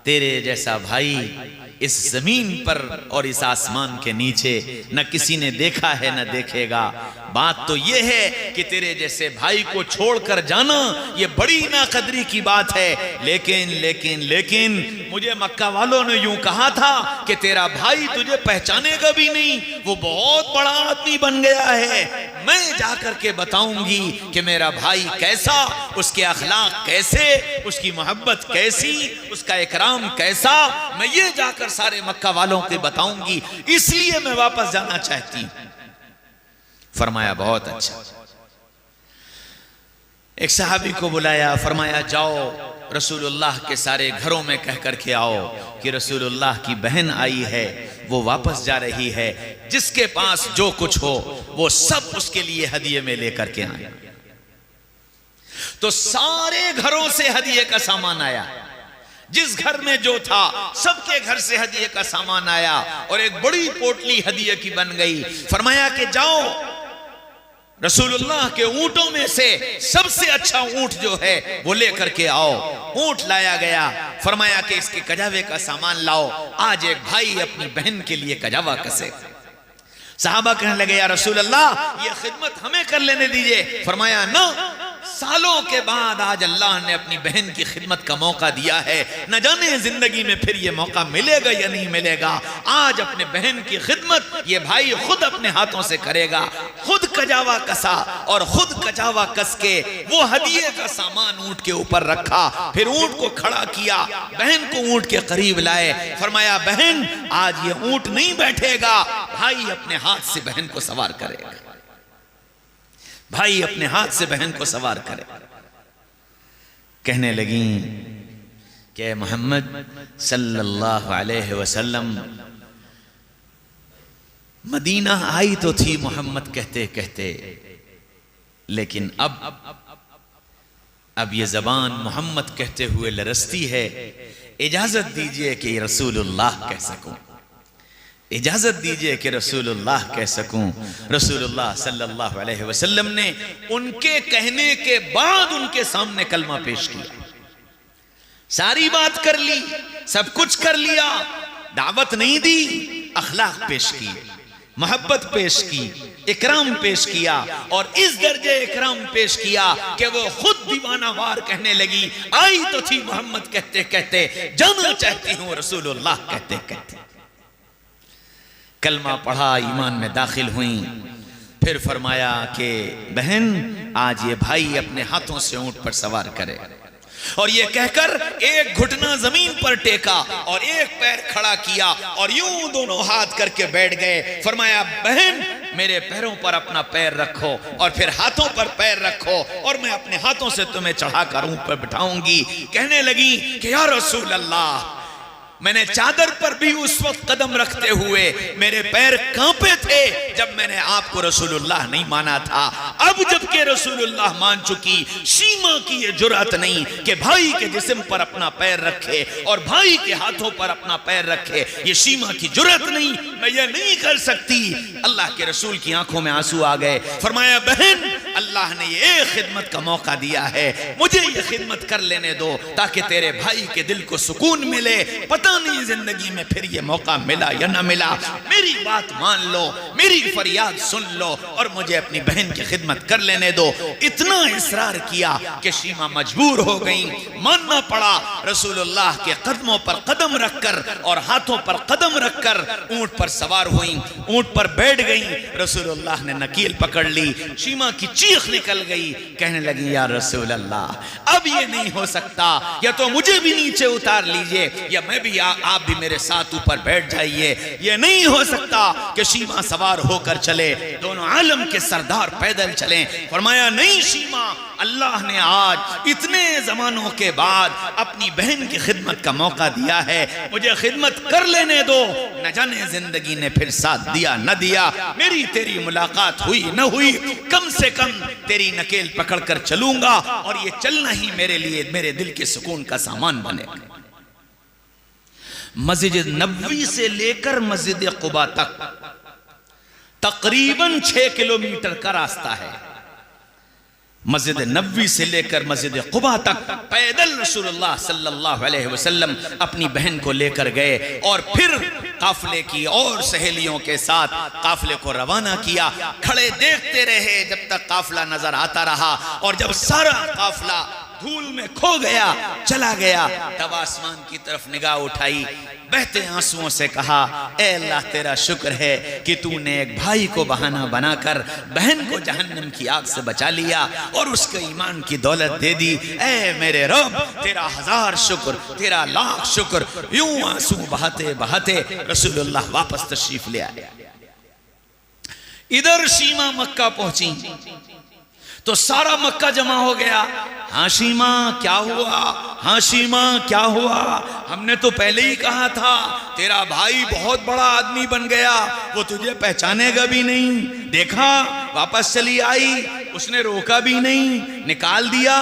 तेरे जैसा भाई इस जमीन पर और इस आसमान के नीचे न किसी ने देखा है न देखेगा। बात तो यह है कि तेरे जैसे भाई को छोड़कर जाना ये बड़ी नाकदरी की बात है। लेकिन लेकिन लेकिन मुझे मक्का वालों ने यूं कहा था कि तेरा भाई तुझे पहचानेगा भी नहीं, वो बहुत बड़ा आदमी बन गया है। मैं जाकर के बताऊंगी कि मेरा भाई कैसा, उसके अखलाक कैसे, उसकी मोहब्बत कैसी, उसका इकराम कैसा, मैं ये जाकर सारे मक्का वालों को बताऊंगी, इसलिए मैं वापस जाना चाहती हूं। फरमाया बहुत अच्छा। एक सहाबी को बुलाया, फरमाया जाओ रसूलुल्लाह के सारे घरों में कह करके आओ कि रसूलुल्लाह की बहन आई है, वो वापस जा रही है, जिसके पास जो कुछ हो वो सब उसके लिए हदिये में लेकर के आए। तो सारे घरों से हदिये का सामान आया, जिस घर में जो था सबके घर से हदिये का सामान आया और एक बड़ी पोटली हदिये की बन गई। फरमाया कि जाओ रसूलुल्लाह के ऊंटों में से सबसे अच्छा ऊंट जो है वो लेकर के आओ। ऊंट लाया गया। फरमाया कि इसके कजावे का सामान लाओ, आज एक भाई अपनी बहन के लिए कजावा कसे। सहाबा कहने लगे या रसूलल्लाह ये खिदमत हमें कर लेने दीजिए। फरमाया ना, सालों के बाद आज अल्लाह ने अपनी बहन की खिदमत का मौका दिया है। न जाने जिंदगी में फिर ये मौका मिलेगा या नहीं मिलेगा। आज अपने बहन की खिदमत ये भाई खुद अपने हाथों से करेगा। खुद कजावा कसा और खुद कजावा कस के वो हदिये का सामान ऊंट के ऊपर रखा, फिर ऊंट को खड़ा किया, बहन को ऊंट के करीब लाए, फरमाया बहन आज ये ऊंट नहीं बैठेगा, भाई अपने हाथ से बहन को सवार करेगा। भाई अपने हाथ से बहन को सवार करे। कहने लगी कि मोहम्मद सल्लल्लाहु अलैहि वसल्लम मदीना आई तो थी मोहम्मद कहते कहते, लेकिन अब ये जबान मोहम्मद कहते हुए लरसती है। इजाजत दीजिए कि रसूलुल्लाह कह सकूं, इजाजत दीजिए कि रसूलुल्लाह कह सकूं। रसूलुल्लाह सल्लल्लाहु अलैहि वसल्लम ने उनके कहने के बाद उनके सामने कलमा पेश किया। सारी बात कर ली, सब कुछ कर लिया, दावत नहीं दी, अखलाक पेश की, मोहब्बत पेश की, इकराम पेश किया, और इस दर्जे इकराम पेश किया कि वो खुद दीवाना वार कहने लगी, आई तो थी मोहम्मद कहते कहते, जाना चाहती हूं रसूलुल्लाह कहते कहते। कलमा पढ़ा, ईमान में दाखिल हुई। फिर फरमाया कि बहन आज ये भाई अपने हाथों से ऊंट पर सवार करे, और ये कहकर एक घुटना जमीन पर टेका और एक पैर खड़ा किया और यूं दोनों हाथ करके बैठ गए। फरमाया बहन मेरे पैरों पर अपना पैर रखो और फिर हाथों पर पैर रखो और मैं अपने हाथों से तुम्हें चढ़ाकर ऊंट पर बिठाऊंगी। कहने लगी कि या रसूल अल्लाह, मैंने चादर पर भी उस वक्त कदम रखते हुए मेरे पैर कांपे थे जब मैंने आपको रसूलुल्लाह नहीं माना था। अब जबकि रसूलुल्लाह मान चुकी, शीमा की ये जुर्रत नहीं कि भाई के जिस्म पर अपना पैर रखे और भाई के हाथों पर अपना पैर रखे, ये शीमा की जुर्रत नहीं, मैं ये नहीं कर सकती। अल्लाह के रसूल की आंखों में आंसू आ गए। फरमाया बहन अल्लाह ने ये खिदमत का मौका दिया है, मुझे ये खिदमत कर लेने दो ताकि तेरे भाई के दिल को सुकून मिले। पता नहीं जिंदगी में फिर ये मौका मिला या ना मिला, मेरी बात मान लो, मेरी फरियाद सुन लो और मुझे अपनी बहन की खिदमत कर लेने दो। इतना इसरार किया कि शीमा मजबूर हो गई, मानना पड़ा। रसूलुल्लाह के कदमों पर कदम रखकर और हाथों पर कदम रखकर ऊंट पर सवार हुई, ऊंट पर बैठ गई। रसूलुल्लाह ने नकील पकड़ ली, शीमा की चीख निकल गई। कहने लगी या रसूल अल्लाह, अब ये नहीं हो सकता, या तो मुझे भी नीचे उतार लीजिए या मैं भी आप भी मेरे साथ ऊपर बैठ जाइए। ये नहीं हो सकता कि शीमा सवार होकर चले, दोनों आलम के सरदार पैदल चलें। फरमाया नहीं शीमा, अल्लाह ने आज इतने जमानों के बाद अपनी बहन की खिदमत का मौका दिया है, मुझे खिदमत कर लेने दो। न जाने जिंदगी ने फिर साथ दिया न दिया, मेरी तेरी मुलाकात हुई न हुई, कम से कम तेरी नकेल पकड़ कर चलूंगा और ये चलना ही मेरे लिए मेरे दिल के सुकून का सामान बनेगा। मस्जिद नबवी से लेकर मस्जिद कुबा तक तकरीबन 6 किलोमीटर का रास्ता है। मस्जिद नबवी से लेकर मस्जिद कुबा तक पैदल रसूलुल्लाह सल्लल्लाहु अलैहि वसल्लम अपनी बहन को लेकर गए और फिर काफले की और सहेलियों के साथ काफले को रवाना किया। खड़े देखते रहे जब तक काफला नजर आता रहा, और जब सारा काफला धूल में खो गया, चला गया, तब आसमान की तरफ निगाह उठाई, बहते आंसुओं से कहा, ए अल्लाह तेरा शुक्र है कि तूने एक भाई को बहाना बनाकर बहन को जहन्नम की आग से बचा लिया और उसके ईमान की दौलत दे दी। ए मेरे रब तेरा हजार शुक्र, तेरा लाख शुक्र। यूं आंसू बहाते बहाते रसूलुल्लाह वापस तशरीफ ले आए। इधर शीमा मक्का पहुंची तो सारा मक्का जमा हो गया। हाँ शीमा क्या हुआ, हाँ शीमा क्या हुआ, हमने तो पहले ही कहा था तेरा भाई बहुत बड़ा आदमी बन गया, वो तुझे पहचानेगा भी नहीं। देखा वापस चली आई, उसने रोका भी नहीं, निकाल दिया।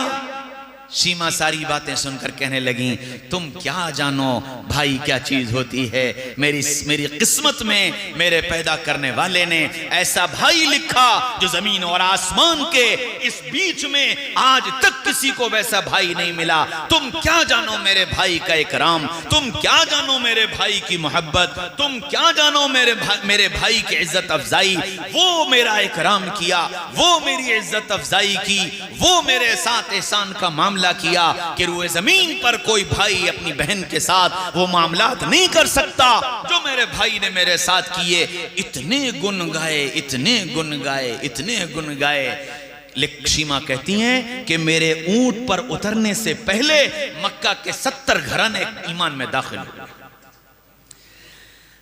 सीमा सारी बातें सुनकर कहने लगी, तुम क्या जानो भाई क्या चीज होती है। मेरी किस्मत में मेरे पैदा करने वाले ने ऐसा भाई लिखा जो जमीन और आसमान के इस बीच में आज तक किसी को वैसा भाई नहीं मिला। तुम क्या जानो मेरे भाई का इकराम, तुम क्या जानो मेरे भाई की मोहब्बत, तुम क्या जानो मेरे भाई की इज्जत अफजाई। वो मेरा इकराम किया, वो मेरी इज्जत अफजाई की, वो मेरे साथ एहसान का मामला किया कि रुए जमीन पर कोई भाई अपनी बहन के साथ वो मामलात नहीं कर सकता जो मेरे भाई ने मेरे साथ किए। इतने गुण गाए, इतने गुण गाए, इतने गुण गाए। सीमा कहती हैं कि मेरे ऊंट पर उतरने से पहले मक्का के 70 घराने ईमान में दाखिल हुए।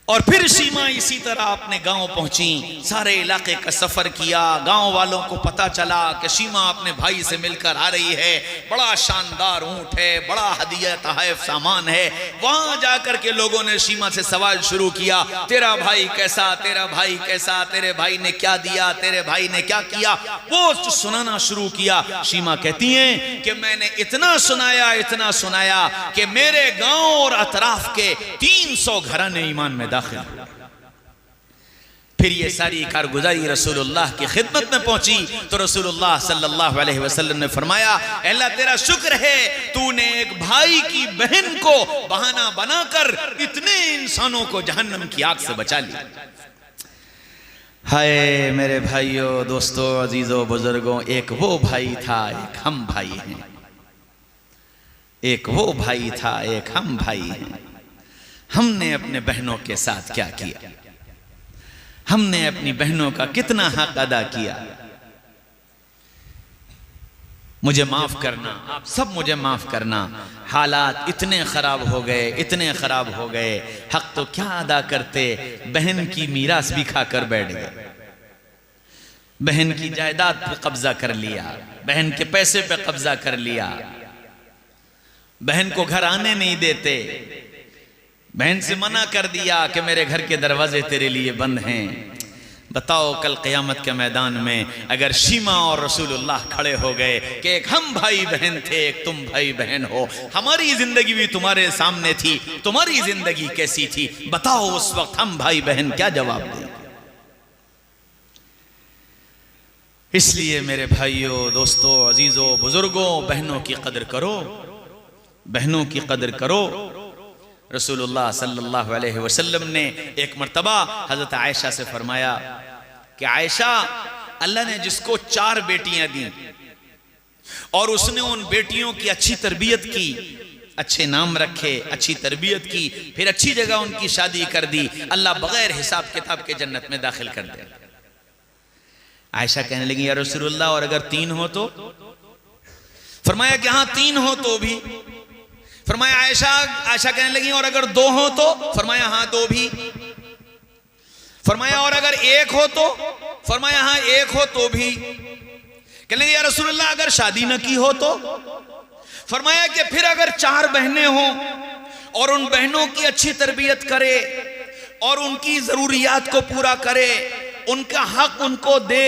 और फिर सीमा इसी तरह अपने गांव पहुंची, सारे इलाके का सफर किया। गांव वालों को पता चला कि सीमा अपने भाई से मिलकर आ रही है, बड़ा शानदार ऊंट है, बड़ा हदिया तहफ सामान है। वहां जाकर के लोगों ने सीमा से सवाल शुरू किया, तेरा भाई कैसा, तेरा भाई कैसा, तेरे भाई ने क्या दिया, तेरे भाई ने क्या किया। वो सुनाना शुरू किया। सीमा कहती हैं कि मैंने इतना सुनाया, इतना सुनाया कि मेरे गांव और अतराफ के 300 घराने ईमान में दाखिल। फिर ये सारी कारगुजारी रसूलुल्लाह की खिदमत में पहुंची तो रसूलुल्लाह सल्लल्लाहु अलैहि वसल्लम ने फरमाया, अल्लाह तेरा शुक्र है तूने एक भाई की बहन को बहाना बनाकर इतने इंसानों को जहन्नम की आग से बचा लिया। हाय मेरे भाइयों, दोस्तों, अजीजों, बुजुर्गों, एक वो भाई था, एक हम भाई हैं। एक वो भाई था, एक हम भाई हैं। हमने अपने बहनों के साथ क्या किया, हमने अपनी बहनों का कितना हक अदा किया। मुझे माफ करना, आप सब मुझे माफ करना। हालात इतने खराब हो गए, इतने खराब हो गए, हक तो क्या अदा करते, बहन की मीरास भी खाकर बैठ गए, बहन की जायदाद पे कब्जा कर लिया, बहन के पैसे पे कब्जा कर लिया, बहन को घर आने नहीं देते, बहन से मना कर दिया कि मेरे घर के दरवाजे तेरे लिए बंद हैं। बताओ कल क़यामत के मैदान में अगर सीमा और रसूलुल्लाह खड़े हो गए कि एक हम भाई बहन थे, एक तुम भाई बहन हो, हमारी जिंदगी भी तुम्हारे सामने थी, तुम्हारी जिंदगी कैसी थी, बताओ उस वक्त हम भाई बहन क्या जवाब दें। इसलिए मेरे भाइयों, दोस्तों, अजीजों, बुजुर्गों, बहनों की कदर करो, बहनों की कदर करो। रसूलुल्लाह सल्लल्लाहु अलैहि वसल्लम ने एक मर्तबा हजरत आयशा से फरमाया कि आयशा, अल्लाह ने जिसको 4 बेटियां दी और उसने उन बेटियों की अच्छी तरबियत की, अच्छे नाम रखे, अच्छी तरबियत की, फिर अच्छी जगह उनकी शादी कर दी, अल्लाह बगैर हिसाब किताब के जन्नत में दाखिल कर दे। आयशा कहने लगी, या रसूलुल्लाह, और अगर 3 हो तो? फरमाया कि हाँ 3 हो तो भी। फरमाया आयशा कहने लगी, और अगर 2 हो तो? फरमाया हाँ 2 भी। फरमाया और अगर 1 हो तो? फरमाया हाँ 1 हो तो भी। कहने लगी, या रसूलुल्लाह, अगर शादी न की हो तो? फरमाया कि फिर अगर 4 बहनें हों और उन बहनों की अच्छी तरबियत करे और उनकी जरूरियात को पूरा करे, उनका हक उनको दे,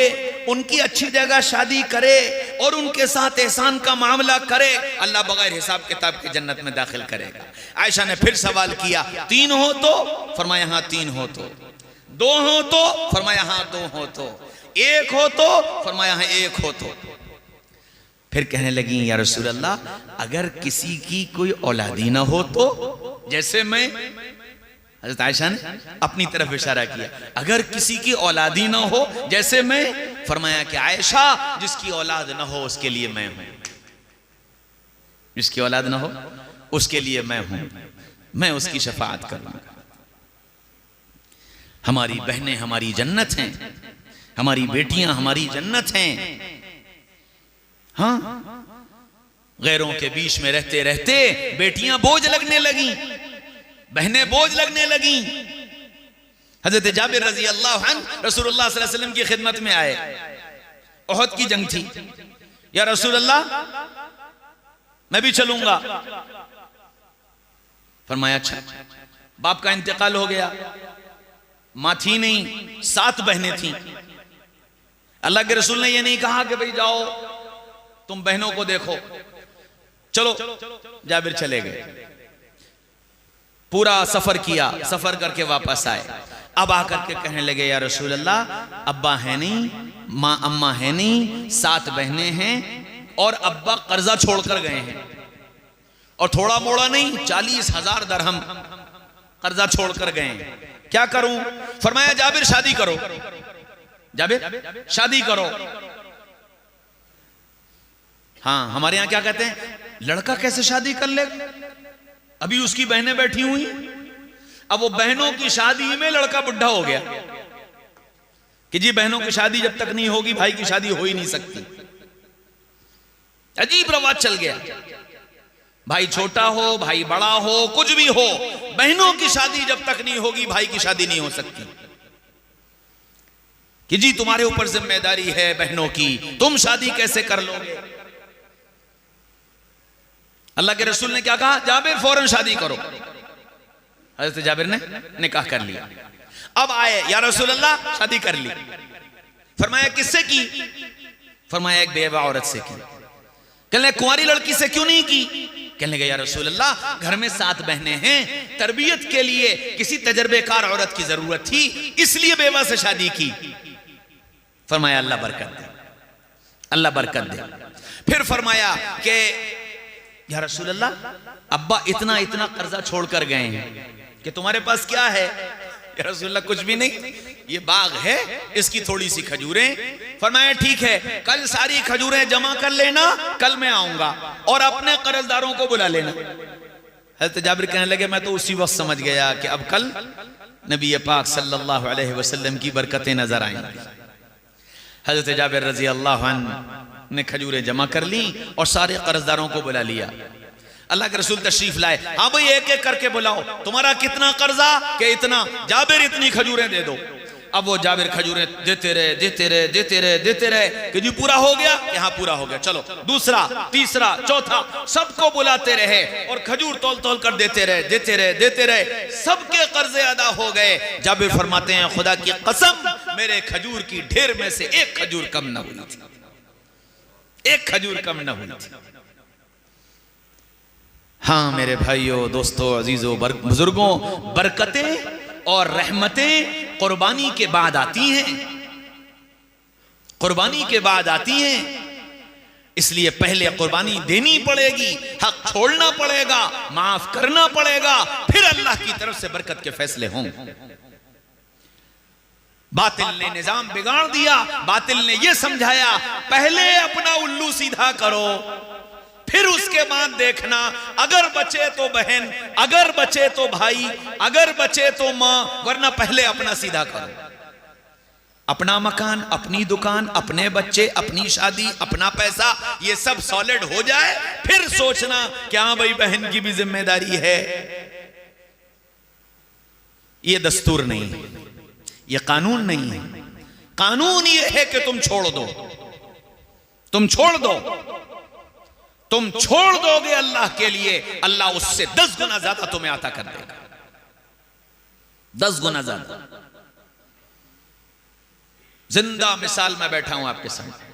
उनकी अच्छी जगह शादी करे और उनके साथ एहसान का मामला करे, अल्लाह बगैर हिसाब किताब की जन्नत में दाखिल करेगा। आयशा ने फिर सवाल किया, 3 हो तो? फरमाया हाँ 3 हो तो। 2 हो तो? फरमाया हाँ 2 हो तो। 1 हो तो? फरमाया हाँ 1 हो तो। फिर कहने लगी, या रसूल अल्लाह, अगर किसी की कोई औलादी ना हो तो? जैसे मैं, हज़रत आयशा ने अपनी तरफ इशारा किया, अगर किसी की औलादी ना हो जैसे मैं। फरमाया कि आयशा, जिसकी औलाद ना हो उसके लिए मैं हूं, जिसकी औलाद ना हो उसके लिए मैं हूं, मैं उसकी शफाअत करूंगा। हमारी बहनें हमारी जन्नत हैं, हमारी बेटियां हमारी जन्नत हैं। हाँ, गैरों के बीच में रहते रहते बेटियां बोझ लगने लगी, बहनें बोझ लगने लगी। हजरत जाबिर रजी अल्लाह अन्हु रसूलुल्लाह सल्लल्लाहु अलैहि वसल्लम की खिदमत में आए। ओहद की जंग थी। या रसूल अल्लाह, मैं भी चलूंगा। फरमाया अच्छा। बाप का इंतकाल हो गया, मां थी नहीं, 7 बहनें थी। अल्लाह के रसूल ने यह नहीं कहा कि भाई जाओ तुम बहनों को देखो, चलो जाबिर चले गए, पूरा सफर किया, सफर करके वापस आए। अब आकर के कहने लगे या रसूल अल्लाह, अब्बा है नहीं, माँ अम्मा है नहीं, 7 बहनें हैं और अब्बा कर्जा छोड़कर गए हैं, और थोड़ा मोड़ा नहीं 40,000 दरहम कर्जा छोड़कर गए हैं, क्या करूं? फरमाया जाबिर शादी करो, जाबिर शादी करो। हाँ, हमारे यहां क्या कहते हैं, लड़का कैसे शादी कर ले, अभी उसकी बहनें बैठी हुई, अब वो बहनों की शादी में लड़का बुढ़ा हो गया कि जी बहनों की शादी जब तक नहीं होगी भाई की शादी हो ही नहीं सकती। अजीब रवाज चल गया, भाई छोटा हो भाई बड़ा हो कुछ भी हो, बहनों की शादी जब तक नहीं होगी भाई की शादी नहीं हो सकती, कि जी तुम्हारे ऊपर जिम्मेदारी है बहनों की, तुम शादी कैसे कर लोगे। अल्लाह के रसूल ने क्या कहा, जाबिर फौरन शादी करो। हज़रत जाबिर ने निकाह कर लिया। अब आए या रसूल अल्लाह, शादी कर ली। फरमाया किससे की? फरमाया एक बेवा औरत से की। कहने कुंवारी लड़की से क्यों नहीं की? कहने लगे या रसूल अल्लाह, घर में 7 बहनें हैं, तरबियत के लिए किसी तजर्बेकार औरत की जरूरत थी, इसलिए बेवा से शादी की। फरमाया अल्लाह बरकत दे, अल्लाह बरकत दे। फिर फरमाया कि या रसूल अल्लाह, अब्बा इतना इतना कर्जा छोड़कर गए हैं कि तुम्हारे पास क्या है? या रसूल अल्लाह कुछ भी नहीं, ये बाग है, इसकी थोड़ी सी खजूरें। फरमाया ठीक है, कल सारी खजूरें जमा कर लेना, कल मैं आऊंगा और अपने कर्जदारों को बुला लेना। हज़रत जाबिर कहने लगे मैं तो उसी वक्त समझ गया कि अब कल नबी पाक सल्लल्लाहु अलैहि वसल्लम की बरकतें नजर आएंगी। हज़रत जाबिर रजी अल्लाह अन्हु ने खजूरें जमा कर ली और सारे कर्जदारों को बुला लिया। अल्लाह के रसूल तशरीफ लाए, हाँ भाई एक एक करके बुलाओ, तुम्हारा कितना कर्जा? के इतना। जाबिर इतनी खजूरें दे दो। अब वो जाबिर खजूरें देते रहे देते रहे देते रहे देते रहे कि जी पूरा हो गया, यहाँ पूरा हो गया, चलो दूसरा तीसरा चौथा, सबको बुलाते रहे और खजूर तोल तोल कर देते रहे देते रहे देते रहे, सबके कर्जे अदा हो गए। जाबिर फरमाते हैं खुदा की कसम, मेरे खजूर की ढेर में से एक खजूर कम न हुई थी, एक खजूर कम न हुई थी। हाँ मेरे भाइयों दोस्तों अजीजों बुजुर्गों, बरकतें और रहमतें कुर्बानी के बाद आती हैं, कुर्बानी के बाद आती हैं, इसलिए पहले कुर्बानी देनी पड़ेगी, हक छोड़ना पड़ेगा, माफ करना पड़ेगा, फिर अल्लाह की तरफ से बरकत के फैसले होंगे। बातिल ने निजाम बिगाड़ दिया, बातिल ने यह समझाया पहले अपना उल्लू सीधा करो, फिर उसके बाद देखना, अगर बचे तो बहन, अगर बचे तो भाई, अगर बचे तो मां, वरना पहले अपना सीधा करो। अपना मकान, अपनी दुकान, अपने बच्चे, अपनी शादी, अपना पैसा, ये सब सॉलिड हो जाए, फिर सोचना क्या भाई बहन की भी जिम्मेदारी है। ये दस्तूर नहीं है, ये कानून नहीं है। कानून ये है कि तुम छोड़ दो, तुम छोड़ दो, तुम छोड़ दोगे अल्लाह के लिए, अल्लाह उससे 10 गुना ज्यादा तुम्हें अता कर देगा, 10 गुना ज्यादा। जिंदा मिसाल में बैठा हूं आपके सामने।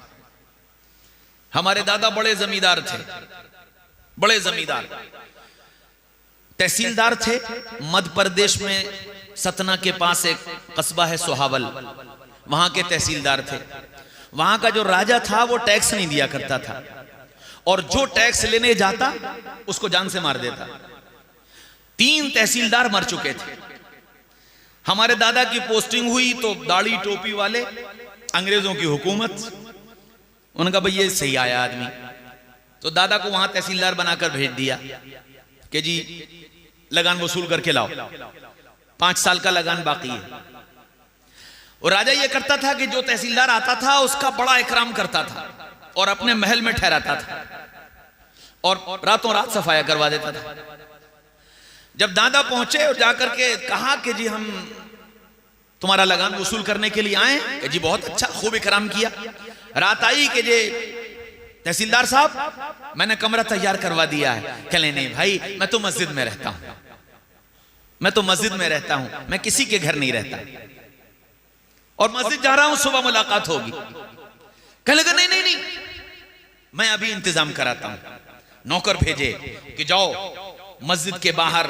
हमारे दादा बड़े जमींदार थे, बड़े जमींदार तहसीलदार थे। मध्य प्रदेश में सतना के पास एक कस्बा है सोहावल, वहां के तहसीलदार थे। वहां का जो राजा था वो टैक्स नहीं दिया करता था, और जो टैक्स लेने जाता उसको जान से मार देता। 3 तहसीलदार मर चुके थे। हमारे दादा की पोस्टिंग हुई तो दाढ़ी टोपी वाले, अंग्रेजों की हुकूमत, उनका भाई ये सही आया आदमी, तो दादा को वहां तहसीलदार बनाकर भेज दिया कि जी लगान वसूल करके लाओ, 5 साल का लगान बाकी है। और राजा ये करता था कि जो तहसीलदार आता था उसका बड़ा इकराम करता था और अपने महल में ठहराता था और रातों रात सफाया करवा देता था। जब दादा पहुंचे और जाकर के कहा कि जी हम तुम्हारा लगान वसूल करने के लिए आए, कि जी बहुत अच्छा, खूब इकराम किया। रात आई कि जी तहसीलदार साहब मैंने कमरा तैयार करवा दिया है। कहले नहीं भाई मैं तो मस्जिद में रहता हूं, मैं तो मस्जिद में रहता हूं, मैं किसी के घर नहीं रहता और मस्जिद जा रहा हूं, सुबह मुलाकात होगी। कहने लगा नहीं नहीं नहीं, मैं अभी इंतजाम कराता हूं। नौकर भेजे कि जाओ मस्जिद के बाहर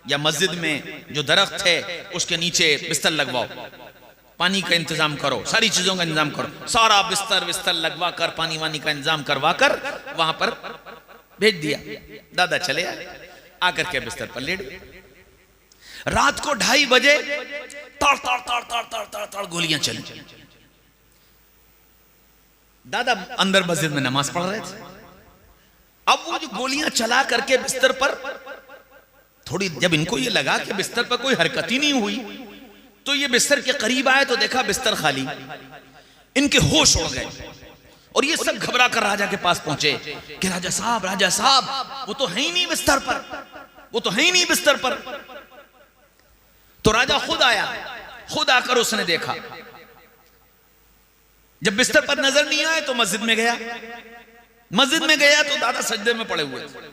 या मस्जिद में जो दरख्त है उसके नीचे बिस्तर लगवाओ, पानी का इंतजाम करो, सारी चीजों का इंतजाम करो। सारा बिस्तर लगवा कर, पानी वानी का इंतजाम करवा कर वहां पर भेज दिया। दादा चले आए, आकर के बिस्तर पर लेट गए। रात को 2:30 बजे तड़ तड़ तड़ तड़ तड़ तड़ तड़ गोलियां चली। दादा अंदर मस्जिद में नमाज पढ़ रहे थे। अब वो जो गोलियां चला करके बिस्तर पर थोड़ी, जब इनको ये लगा कि बिस्तर पर कोई हरकत ही नहीं हुई, तो ये बिस्तर के करीब आए तो देखा बिस्तर खाली। इनके होश उड़ गए और ये सब घबरा कर राजा के पास पहुंचे कि राजा साहब वो तो है ही नहीं बिस्तर पर, वो तो है ही नहीं बिस्तर पर। तो राजा खुद आया, खुद आकर उसने देखा। जब बिस्तर पर नजर नहीं आए तो मस्जिद में गया। मस्जिद में गया तो दादा सजदे में पड़े हुए थे।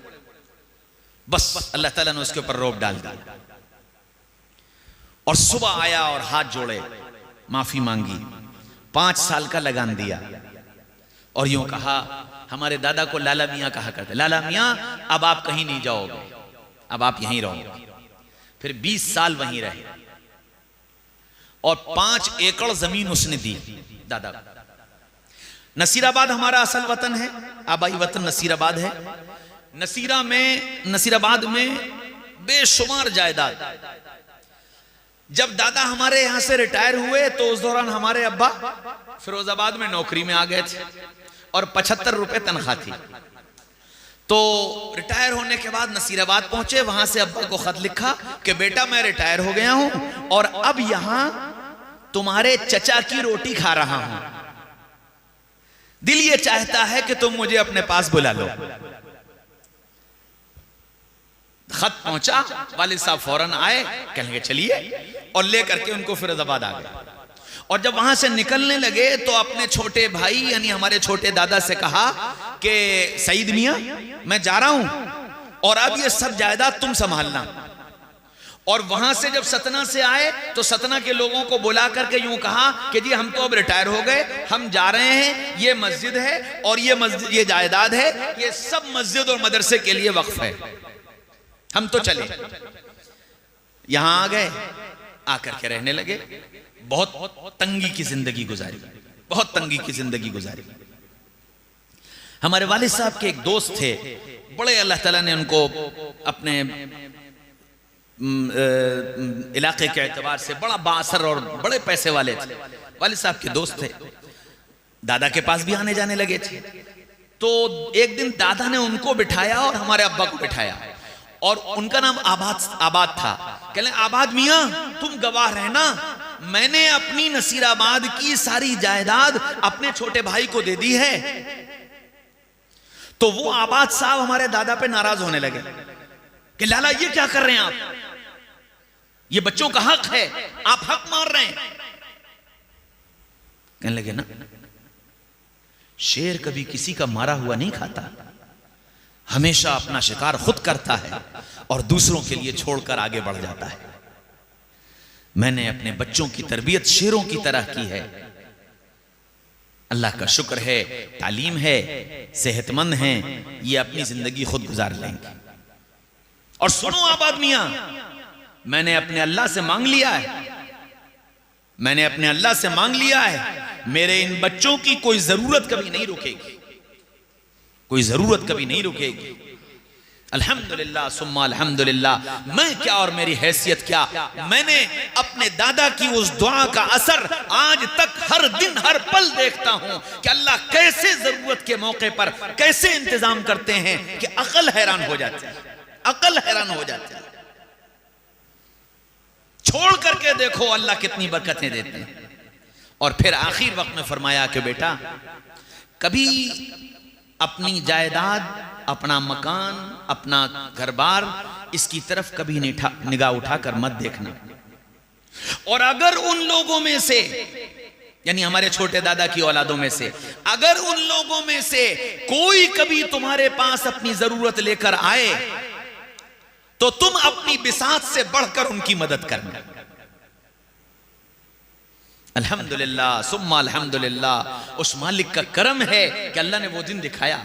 बस अल्लाह ताला ने उसके ऊपर रौब डाल दिया और सुबह आया और हाथ जोड़े, माफी मांगी, 5 साल का लगान दिया और यूं कहा, हमारे दादा को लाला मियां कहा करते, लाला मियां अब आप कहीं नहीं जाओगे, अब आप यहीं रहोगे। फिर 20 साल वहीं रहे और 5 एकड़ जमीन उसने दी दादा को। नसीराबाद हमारा असल वतन है, आबाई वतन नसीराबाद है। नसीराबाद में बेशुमार जायदाद। जब दादा हमारे यहां से रिटायर हुए तो उस दौरान हमारे अब्बा फिरोजाबाद में नौकरी में आ गए थे और 75 रुपए तनख्वाह थी। तो रिटायर होने के बाद नसीराबाद पहुंचे, वहां से अब्बा को खत लिखा कि बेटा मैं रिटायर हो गया हूं और अब यहां तुम्हारे चचा की रोटी खा रहा हूं, दिल ये चाहता है कि तुम मुझे अपने पास बुला लो। खत पहुंचा, वालिद साहब फौरन आए, कहने लगे चलिए, और लेकर के उनको फिरोजाबाद आ गए। और जब वहां से निकलने लगे तो अपने छोटे भाई यानी हमारे छोटे दादा से कहा कि सईद मियां मैं जा रहा हूं और अब ये सब जायदाद तुम संभालना। और वहां से जब सतना से आए तो सतना के लोगों को बुला करके यूं कहा कि जी हम तो अब रिटायर हो गए, हम जा रहे हैं, ये मस्जिद है और ये जायदाद है, ये सब मस्जिद और मदरसे के लिए वक्फ है, हम तो चले। यहां आ गए, आकर के रहने लगे। बहुत तंगी की जिंदगी गुजारी, बहुत तंगी की जिंदगी गुजारी। हमारे वालिद साहब के एक दोस्त थे, बड़े अल्लाह ताला ने उनको अपने इलाके के एतबार से बड़ा बाअसर और बड़े पैसे वाले थे। वालिद साहब के दोस्त थे, दादा के पास भी आने जाने लगे थे। तो एक दिन दादा ने उनको बिठाया और हमारे अब्बा को बिठाया और उनका नाम आबाद था। कहले आबाद मियां तुम गवाह रहना, मैंने अपनी नसीराबाद की सारी जायदाद अपने छोटे भाई को दे दी है। तो वो आबाद साहब हमारे दादा पे नाराज होने लगे कि लाला ये क्या कर रहे हैं आप, ये बच्चों का हक है, आप हक मार रहे हैं। कहने लगे ना, शेर कभी किसी का मारा हुआ नहीं खाता, हमेशा अपना शिकार खुद करता है और दूसरों के लिए छोड़कर आगे बढ़ जाता है। मैंने अपने बच्चों की तरबियत शेरों की तरह की है। अल्लाह का शुक्र है, तालीम है, सेहतमंद हैं, ये अपनी जिंदगी खुद गुजार लेंगे। और सुनो आबाद मियां, मैंने अपने अल्लाह से मांग लिया है, मैंने अपने अल्लाह से मांग लिया है, मेरे इन बच्चों की कोई जरूरत कभी नहीं रुकेगी, कोई जरूरत कभी नहीं रुकेगी। अल्हम्दुलिल्लाह सुम्मा अल्हम्दुलिल्लाह। मैं क्या और मेरी हैसियत क्या, मैंने अपने दादा की उस दुआ का असर आज तक हर दिन हर पल देखता हूं कि अल्लाह कैसे जरूरत के मौके पर कैसे इंतजाम करते हैं कि अकल हैरान हो जाती है, अकल हैरान हो जाती है। छोड़ करके देखो अल्लाह कितनी बरकतें देते हैं। और फिर आखिर वक्त में फरमाया कि बेटा कभी अपनी जायदाद, अपना मकान, अपना घर बार, इसकी तरफ कभी निगाह उठाकर मत देखना। और अगर उन लोगों में से यानी हमारे छोटे दादा की औलादों में से अगर उन लोगों में से कोई कभी तुम्हारे पास अपनी जरूरत लेकर आए तो तुम अपनी बिसात से बढ़कर उनकी मदद करना। अल्हम्दुलिल्लाह सुम्मा अल्हम्दुलिल्लाह, उस मालिक का करम है कि अल्लाह ने वो दिन दिखाया।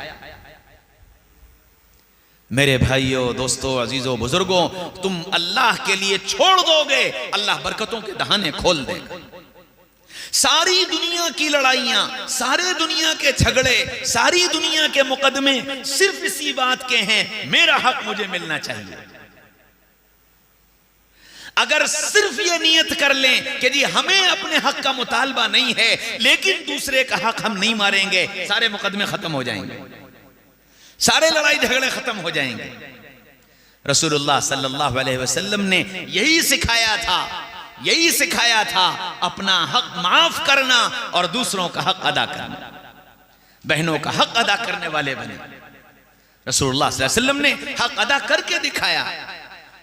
मेरे भाइयों, दोस्तों, अजीजों, बुजुर्गों, तुम अल्लाह के लिए छोड़ दोगे, अल्लाह बरकतों के दहाने खोल देगा। सारी दुनिया की लड़ाइयां, सारे दुनिया के झगड़े, सारी दुनिया के मुकदमे सिर्फ इसी बात के हैं, मेरा हक मुझे मिलना चाहिए। अगर सिर्फ ये नियत कर लें कि जी हमें अपने हक का मुतालबा नहीं है, लेकिन दूसरे का हक हम नहीं मारेंगे, सारे मुकदमे खत्म हो जाएंगे, सारे लड़ाई झगड़े खत्म हो जाएंगे। रसूलुल्लाह सल्लल्लाहु अलैहि वसल्लम ने यही सिखाया था, अपना हक माफ करना और दूसरों का हक अदा करना, बहनों का हक अदा करने वाले बने। रसूलुल्लाह सल्लल्लाहु अलैहि वसल्लम ने हक अदा करके दिखाया।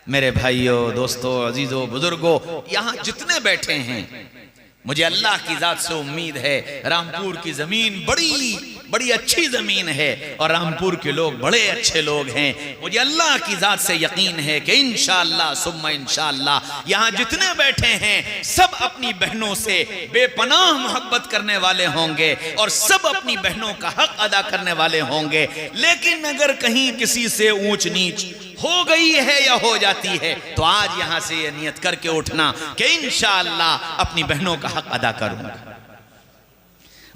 मेरे भाइयों, दोस्तों, अजीजों, बुजुर्गों, यहां जितने बैठे हैं, मुझे अल्लाह की जात से उम्मीद है, रामपुर की जमीन बड़ी अच्छी जमीन है और रामपुर के लोग बड़े अच्छे लोग हैं। मुझे अल्लाह की जात से यकीन है कि इंशाअल्लाह सुम्मा इंशाअल्लाह यहाँ जितने बैठे हैं सब अपनी बहनों से बेपनाह मोहब्बत करने वाले होंगे और सब अपनी बहनों का हक अदा करने वाले होंगे। लेकिन अगर कहीं किसी से ऊंच नीच हो गई है या हो जाती है, तो आज यहां से ये नियत करके उठना कि इंशाअल्लाह अपनी बहनों का हक अदा करूंगा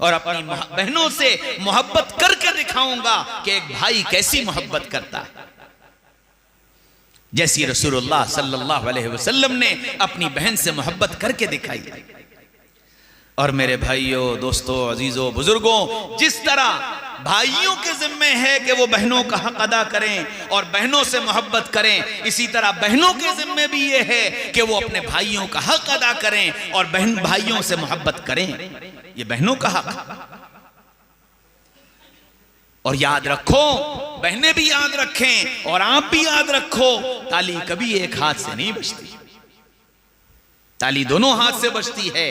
और अपनी बहनों से मोहब्बत करके दिखाऊंगा कि एक भाई कैसी मोहब्बत करता है, जैसी रसूलुल्लाह सल्लल्लाहु अलैहि वसल्लम ने अपनी बहन से मोहब्बत करके दिखाई। और मेरे भाइयों, दोस्तों, अजीजों, बुजुर्गों, जिस तरह भाइयों के जिम्मे है कि वो बहनों का हक अदा करें और बहनों से मोहब्बत करें, इसी तरह बहनों के जिम्मे भी ये है कि वो अपने भाइयों का हक अदा करें और बहन भाइयों से मोहब्बत करें। ये बहनों का हक। और याद रखो, बहनें भी याद रखें और आप भी याद रखो, ताली कभी एक हाथ से नहीं बजती, ताली दोनों हाथ से बजती है।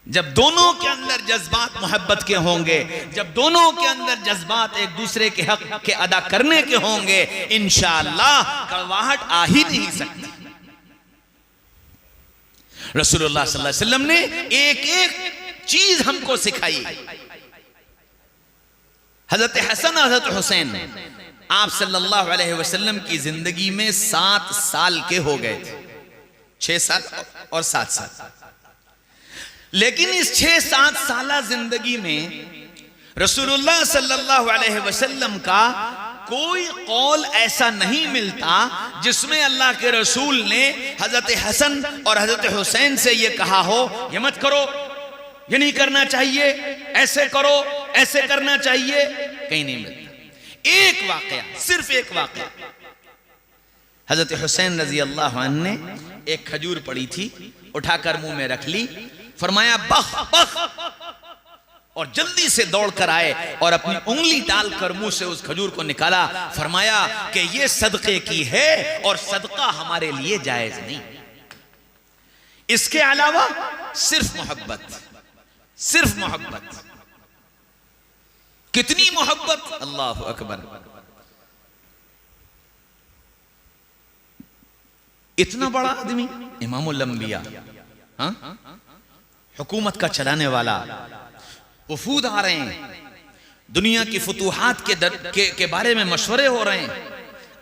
जब दोनों के अंदर जज्बात मोहब्बत के होंगे, जब दोनों के अंदर जज्बात एक दूसरे के हक के अदा करने के होंगे, इंशाअल्लाह कड़वाहट आ ही नहीं सकती। रसूलुल्लाह सल्लल्लाहु अलैहि वसल्लम ने एक एक चीज हमको सिखाई। हजरत हसन, हजरत हुसैन आप सल्लल्लाहु अलैहि वसल्लम की जिंदगी में 7 साल के हो गए थे, 6 साल और 7 साल। लेकिन इस 6-7 साल जिंदगी में रसूलुल्लाह सल्लल्लाहु अलैहि वसल्लम का कोई कौल ऐसा नहीं मिलता जिसमें अल्लाह के रसूल ने हजरत हसन और हजरत हुसैन से ये कहा हो, ये मत करो, ये नहीं करना चाहिए, ऐसे करो, ऐसे करना चाहिए, कहीं नहीं मिलता। एक वाकया, सिर्फ एक वाकया, हजरत हुसैन रजी अल्लाह अन्हु ने एक खजूर पड़ी थी, उठाकर मुंह में रख ली, फरमाया बख बख, और जल्दी से दौड़ कर आए और अपनी उंगली डालकर मुंह से उस खजूर को निकाला। फरमाया कि ये सदके की है और सदका हमारे लिए जायज नहीं। इसके अलावा सिर्फ मोहब्बत, सिर्फ मोहब्बत। कितनी मोहब्बत, अल्लाह अकबर। इतना बड़ा आदमी, इमामुल अंबिया, हुकूमत का चलाने वाला, वफूद आ रहे हैं, दुनिया की फतूहात के बारे में मशवरे हो रहे हैं,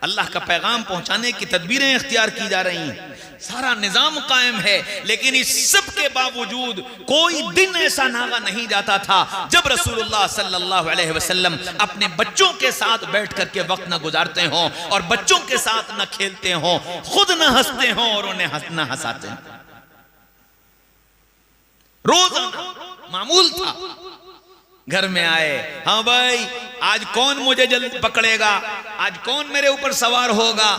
अल्लाह का पैगाम पहुंचाने की तदबीरें इख्तियार की जा रही हैं, सारा निजाम कायम है। लेकिन इस सब के बावजूद कोई दिन ऐसा नागा नहीं जाता था जब रसूलुल्लाह सल्लल्लाहु अलैहि वसल्लम अपने बच्चों के साथ बैठ करके वक्त न गुजारते हों और बच्चों के साथ न खेलते हों, खुद न हंसते हों और उन्हें न हंसाते हों। रोज मामूल था, घर में आए, हाँ भाई आज कौन मुझे जल्द पकड़ेगा, आज कौन मेरे ऊपर सवार होगा,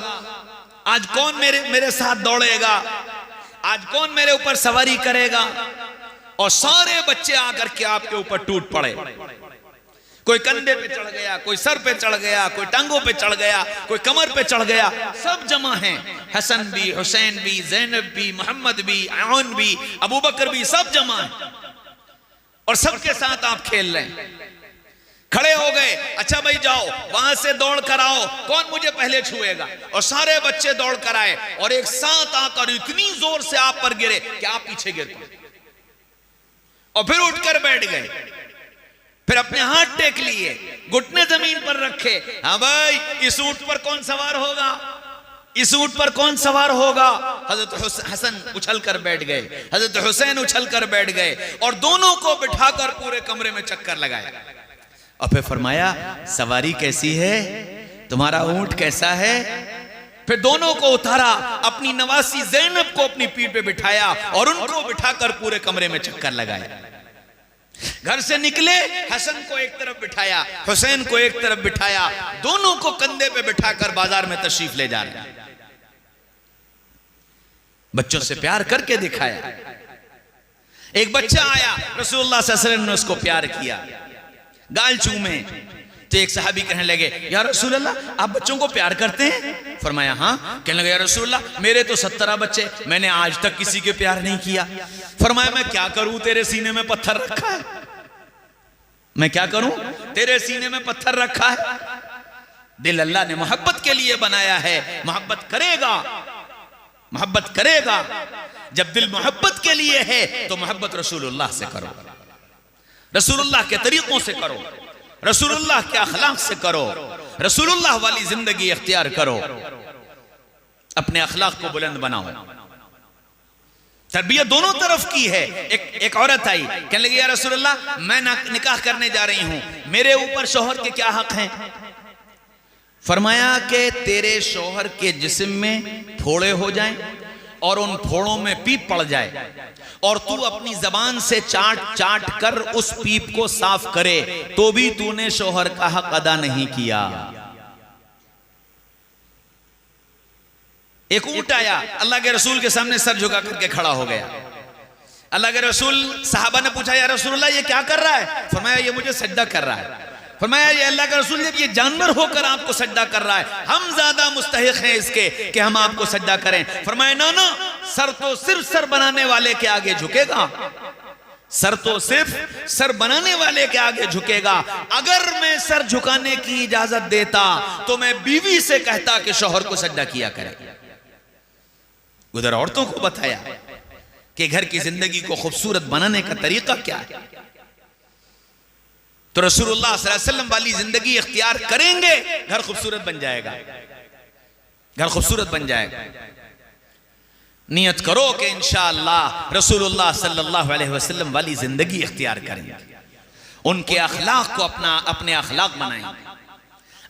आज कौन मेरे साथ दौड़ेगा, आज कौन मेरे ऊपर सवारी करेगा। और सारे बच्चे आकर के आपके ऊपर टूट पड़े, कोई कंधे पे चढ़ गया, कोई सर पे चढ़ गया, कोई टांगों पे चढ़ गया, कोई कमर पे चढ़ गया, सब जमा हैं। हसन भी, हुसैन भी, ज़ैनब भी, मोहम्मद भी, आउन भी, अबू बकर भी, सब जमा हैं और सबके साथ आप खेल रहे हैं। खड़े हो गए, अच्छा भाई जाओ वहां से दौड़ कर आओ, कौन मुझे पहले छुएगा। और सारे बच्चे दौड़ कर आए और एक साथ आकर इतनी जोर से आप पर गिरे कि आप पीछे गिर गए और फिर उठकर बैठ गए। फिर अपने हाथ टेक लिए, घुटने जमीन पर रखे। हाँ भाई, इस ऊंट पर कौन सवार होगा, इस ऊंट पर कौन सवार होगा? हजरत हसन उछल कर बैठ गए, हजरत हुसैन उछल कर बैठ गए और दोनों को बिठाकर पूरे कमरे में चक्कर लगाया। और फिर फरमाया, सवारी कैसी है, तुम्हारा ऊंट कैसा है? फिर दोनों को उतारा, अपनी नवासी ज़ैनब को अपनी पीठ पे बिठाया और उनको बिठाकर पूरे कमरे में चक्कर लगाया। घर से निकले, हसन को एक तरफ बिठाया, हुसैन को एक तरफ बिठाया, दोनों को कंधे पे बिठाकर बाजार में तशरीफ ले जा रहे हैं। बच्चों से प्यार करके दिखाया। एक बच्चा आया, रसूलुल्लाह सल्लल्लाहु अलैहि वसल्लम ने उसको प्यार किया, गाल चूमे। तो एक सहाबी कहने लगे, या रसूलल्लाह, आप बच्चों को प्यार करते हैं? फरमाया हाँ। कहने लगे, या रसूलल्लाह, मेरे तो 17 बच्चे, मैंने आज तक किसी के प्यार नहीं किया। फरमाया, मैं क्या करूं, तेरे सीने में पत्थर रखा है, मैं क्या करूं, तेरे सीने में पत्थर रखा है। दिल अल्लाह ने मोहब्बत के लिए बनाया है, मोहब्बत करेगा, मोहब्बत करेगा। जब दिल मोहब्बत के लिए है तो मोहब्बत रसूलुल्लाह से करो, रसूलुल्लाह के तरीकों से करो, रसूलुल्लाह के अखलाक से करो, रसूलुल्लाह वाली जिंदगी इख्तियार करो, अपने अखलाक को बुलंद बनाओ। तरबियत दोनों तरफ की है। एक औरत आई, कहने लगी, या रसूलुल्लाह, मैं निकाह करने जा रही हूं, मेरे ऊपर शौहर के क्या हक हैं? फरमाया कि तेरे शौहर के जिस्म में फोड़े हो जाएं और उन फोड़ों में पीप पड़ जाए और तू अपनी जबान से चाट चाट कर उस पीप को साफ करे तो भी तूने शौहर का हक अदा नहीं किया। एक ऊंट आया, अल्लाह के रसूल के सामने सर झुका करके खड़ा हो गया। अल्लाह के रसूल, सहाबा ने पूछा, या रसूलल्लाह, ये क्या कर रहा है? फरमाया, ये मुझे सजदा कर रहा है। फरमाया, ये अल्लाह का रसूल, जब ये जानवर होकर आपको सजदा कर रहा है, हम ज्यादा मुस्तहिक हैं इसके कि हम आपको सजदा करें। फरमाया, ना ना, सर तो सिर्फ सर बनाने वाले के आगे झुकेगा, सर तो सिर्फ सर बनाने वाले के आगे झुकेगा। अगर मैं सर झुकाने की इजाजत देता तो मैं बीवी से कहता कि शौहर को सजदा किया करे। उधर औरतों को बताया कि घर की जिंदगी को खूबसूरत बनाने का तरीका क्या है। तो रसूलुल्लाह सल्लल्लाहु अलैहि वसल्लम वाली जिंदगी इख्तियार करेंगे, घर खूबसूरत बन जाएगा, घर खूबसूरत बन जाएगा। नियत करो कि इंशाअल्लाह रसूलुल्लाह सल्लल्लाहु अलैहि वसल्लम वाली जिंदगी इख्तियार करेंगे, उनके अखलाक को अपने अखलाक बनाएंगे।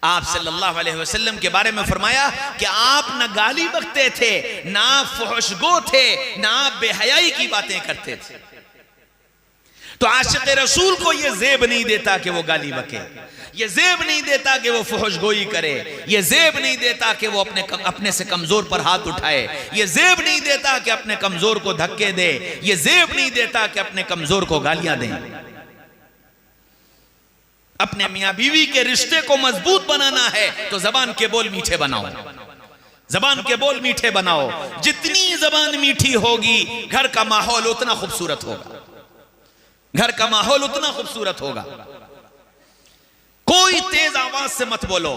आप सल्लल्लाहु अलैहि वसल्लम के बारे में फरमाया कि आप न गाली बकते थे, ना आप फुहशगो थे, ना आप बेहयाई की बातें करते थे। तो आशिक रसूल को यह जेब नहीं देता कि वो गाली बके, ये जेब नहीं देता कि वो फुहशगोई करे, ये जेब नहीं देता कि वो अपने से कमजोर पर हाथ उठाए, ये जेब नहीं देता कि अपने कमजोर को धक्के दे, ये जेब नहीं देता कि अपने कमजोर को गालियां दे। अपने मियां बीवी के रिश्ते को मजबूत बनाना है तो जबान के बोल मीठे बनाओ, जबान के बोल मीठे बनाओ। जितनी जबान मीठी होगी घर का माहौल उतना खूबसूरत होगा, घर का माहौल उतना खूबसूरत होगा। कोई तेज आवाज से मत बोलो,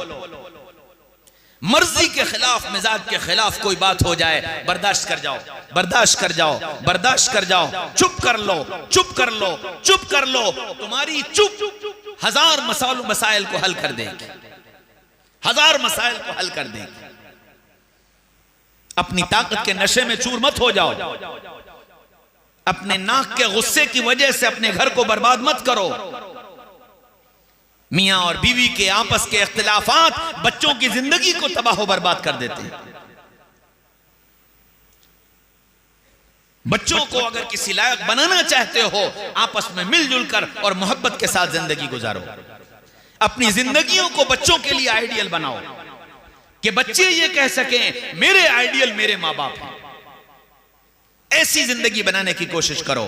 मर्जी के खिलाफ, मिजाज के खिलाफ कोई बात हो जाए, बर्दाश्त कर जाओ, बर्दाश्त कर जाओ, बर्दाश्त कर जाओ, चुप कर लो, चुप कर लो, चुप कर लो। तुम्हारी चुप हजार मसाइल को हल कर देगी, हजार मसाइल को हल कर देगी। अपनी ताकत के नशे में चूर मत हो जाओ, अपने नाक के गुस्से की वजह से अपने घर को बर्बाद मत करो। मियां और बीवी के आपस के इख्तिलाफात बच्चों की जिंदगी को तबाह बर्बाद कर देते हैं। बच्चों को अगर किसी लायक बनाना चाहते हो, आपस में मिलजुल कर और मोहब्बत के साथ जिंदगी गुजारो। अपनी जिंदगियों को बच्चों के लिए आइडियल बनाओ कि बच्चे ये कह सकें मेरे आइडियल मेरे माँ बाप हैं। ऐसी जिंदगी बनाने की कोशिश करो।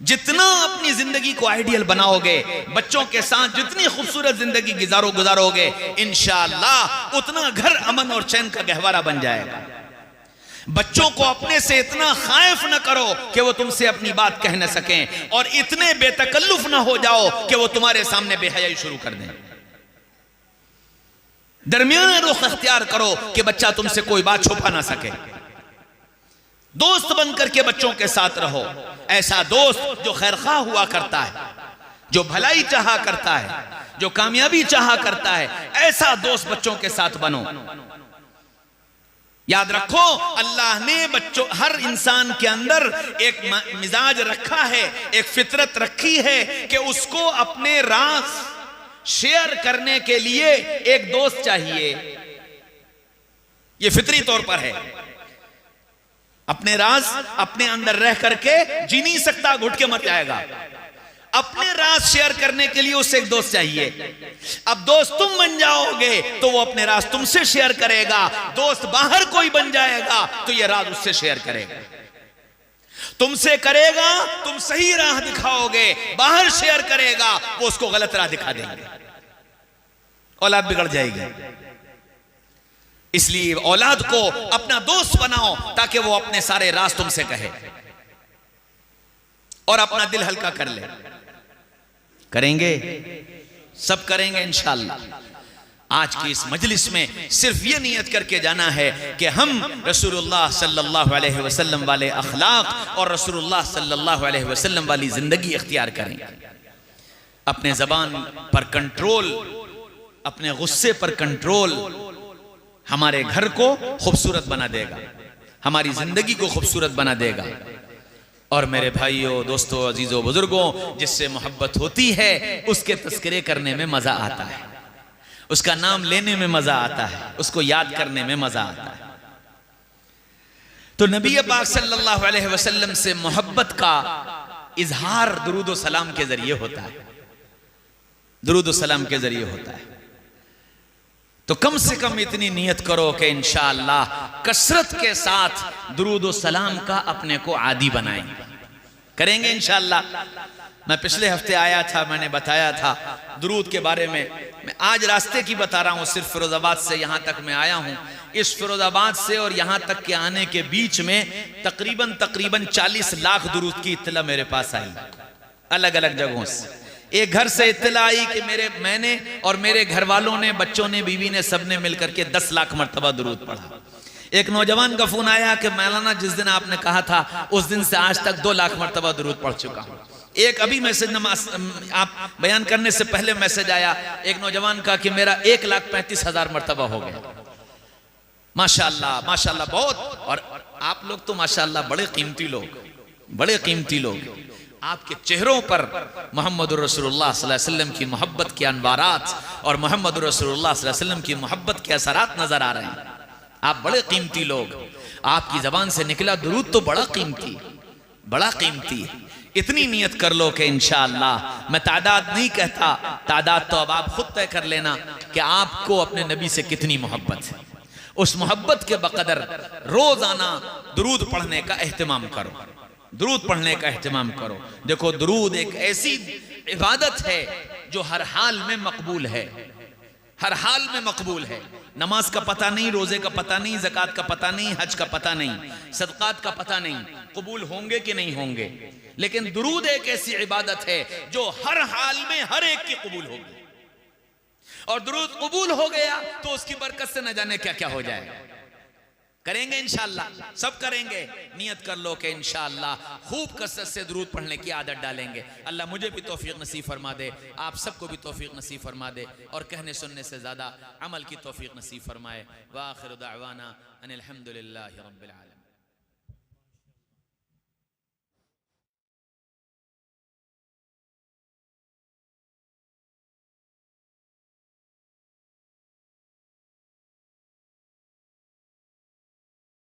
जितना अपनी जिंदगी को आइडियल बनाओगे, बच्चों के साथ जितनी खूबसूरत जिंदगी गुजारोगे, इंशाअल्लाह उतना घर अमन और चैन का गहवारा बन जाएगा। बच्चों को अपने से इतना खाइफ न करो कि वो तुमसे अपनी बात कह न सकें, और इतने बेतकल्लुफ न हो जाओ कि वो तुम्हारे सामने बेहयाई शुरू कर दें। दरमियाना रुख अख्तियार करो कि बच्चा तुमसे कोई बात छुपा ना सके। दोस्त बनकर के बच्चों के साथ रहो, ऐसा दोस्त जो खैरखा हुआ करता है, जो भलाई चाहा करता है, जो कामयाबी चाहा करता है, ऐसा दोस्त बच्चों के साथ बनो। याद रखो, अल्लाह ने बच्चों, हर इंसान के अंदर एक मिजाज रखा है, एक फितरत रखी है कि उसको अपने राज शेयर करने के लिए एक दोस्त चाहिए। यह फितरी तौर पर है। अपने राज अपने अंदर रह करके जी नहीं सकता, घुट के मर जाएगा। अपने राज शेयर करने के लिए उसे एक दोस्त चाहिए। अब दोस्त तुम बन जाओगे तो वो अपने राज तुमसे शेयर करेगा। दोस्त बाहर कोई बन जाएगा तो ये राज उससे शेयर करेगा, तुमसे करेगा, तुम सही राह दिखाओगे। बाहर शेयर करेगा, वो उसको गलत राह दिखा देंगे, औलाद बिगड़ जाएगी। इसलिए औलाद को अपना दोस्त बनाओ ताकि वो अपने सारे राज तुमसे कहे और अपना दिल हल्का कर ले। करेंगे, सब करेंगे इंशाअल्लाह। आज की इस मजलिस में सिर्फ ये नियत करके जाना है कि हम रसूलुल्लाह सल्लल्लाहु अलैहि वसल्लम वाले अखलाक और रसूलुल्लाह सल्लल्लाहु अलैहि वसल्लम वाली जिंदगी इख्तियार करें। अपने जबान पर कंट्रोल, अपने गुस्से पर कंट्रोल हमारे घर को खूबसूरत बना देगा, हमारी जिंदगी को खूबसूरत बना देगा। और मेरे भाइयों, दोस्तों, अजीजों, बुजुर्गों, जिससे मोहब्बत होती है उसके तस्करे करने में मजा आता है, उसका नाम लेने में मजा आता है, उसको याद करने में मजा आता है। तो नबी पाक सल्लल्लाहु अलैहि वसल्लम से मोहब्बत का इजहार दुरूद व सलाम के जरिए होता है, दुरूद व सलाम के जरिए होता है। तो कम से कम इतनी नियत करो कि इंशाअल्लाह कसरत के साथ दुरूद व सलाम का अपने को आदी बनाएं। करेंगे इंशाअल्लाह। मैं पिछले हफ्ते आया था, मैंने बताया था दुरूद के बारे में। मैं आज रास्ते की बता रहा हूँ, सिर्फ फिरोजाबाद से यहाँ तक मैं आया हूँ। इस फिरोजाबाद से और यहाँ तक के आने के बीच में तकरीबन 40 लाख दुरूद की इत्तला मेरे पास आई, अलग अलग जगहों से। एक घर से इत्तला आई कि मैंने और मेरे घर वालों ने, बच्चों ने, बीवी ने, सबने मिलकर के 10 लाख मरतबा दुरूद पढ़ा। एक नौजवान का फोन आया कि मौलाना जिस दिन आपने कहा था उस दिन से आज तक 2 लाख मरतबा दुरूद पढ़ चुका हूं। एक अभी मैसेज आप बयान करने से पहले मैसेज आया एक नौजवान का कि मेरा 1,35,000 मरतबा हो गया। माशाअल्लाह, माशाअल्लाह, बहुत। और आप लोग तो माशाअल्लाह बड़े कीमती लोग, बड़े कीमती लोग। आपके चेहरों पर मोहम्मद रसूलुल्लाह सल्लल्लाहु अलैहि वसल्लम की मोहब्बत के अनवारात और मोहम्मद रसूलुल्लाह सल्लल्लाहु अलैहि वसल्लम की मोहब्बत के असरात नजर आ रहे हैं। आप बड़े कीमती लोग। आपकी जबान से निकला दुरूद तो बड़ा कीमती, बड़ा कीमती। इतनी नियत कर लो कि इंशाअल्लाह, मैं तादाद नहीं कहता, तादाद तो अब आप खुद तय कर लेना कि आपको अपने नबी से कितनी मोहब्बत है। उस मोहब्बत के बकदर रोजाना दुरूद पढ़ने का एहतमाम करो, दुरूद पढ़ने का एहतमाम करो। देखो, दुरूद एक ऐसी इबादत है जो हर हाल में मकबूल है, हर हाल में मकबूल है। नमाज का पता नहीं, रोजे का पता नहीं, ज़कात का पता नहीं, हज का पता नहीं, सदक़ात का पता नहीं, कबूल होंगे कि नहीं होंगे। लेकिन दुरूद एक ऐसी इबादत है जो हर हाल में हर एक की कबूल होगी। और दुरूद कबूल हो गया तो उसकी बरकत से न जाने क्या क्या हो जाए। करेंगे इंशाअल्लाह, सब करेंगे। नियत कर लो कि इंशाअल्लाह खूब कसरत से दुरूद पढ़ने की आदत डालेंगे। अल्लाह मुझे भी तौफीक नसीब फरमा दे, आप सबको भी तौफीक नसीब फरमा दे और कहने सुनने से ज़्यादा अमल की तौफीक नसीब फरमाए। व आखिर दावाना अनिल हम्दुलिल्लाहि रब्बिल आलमीन।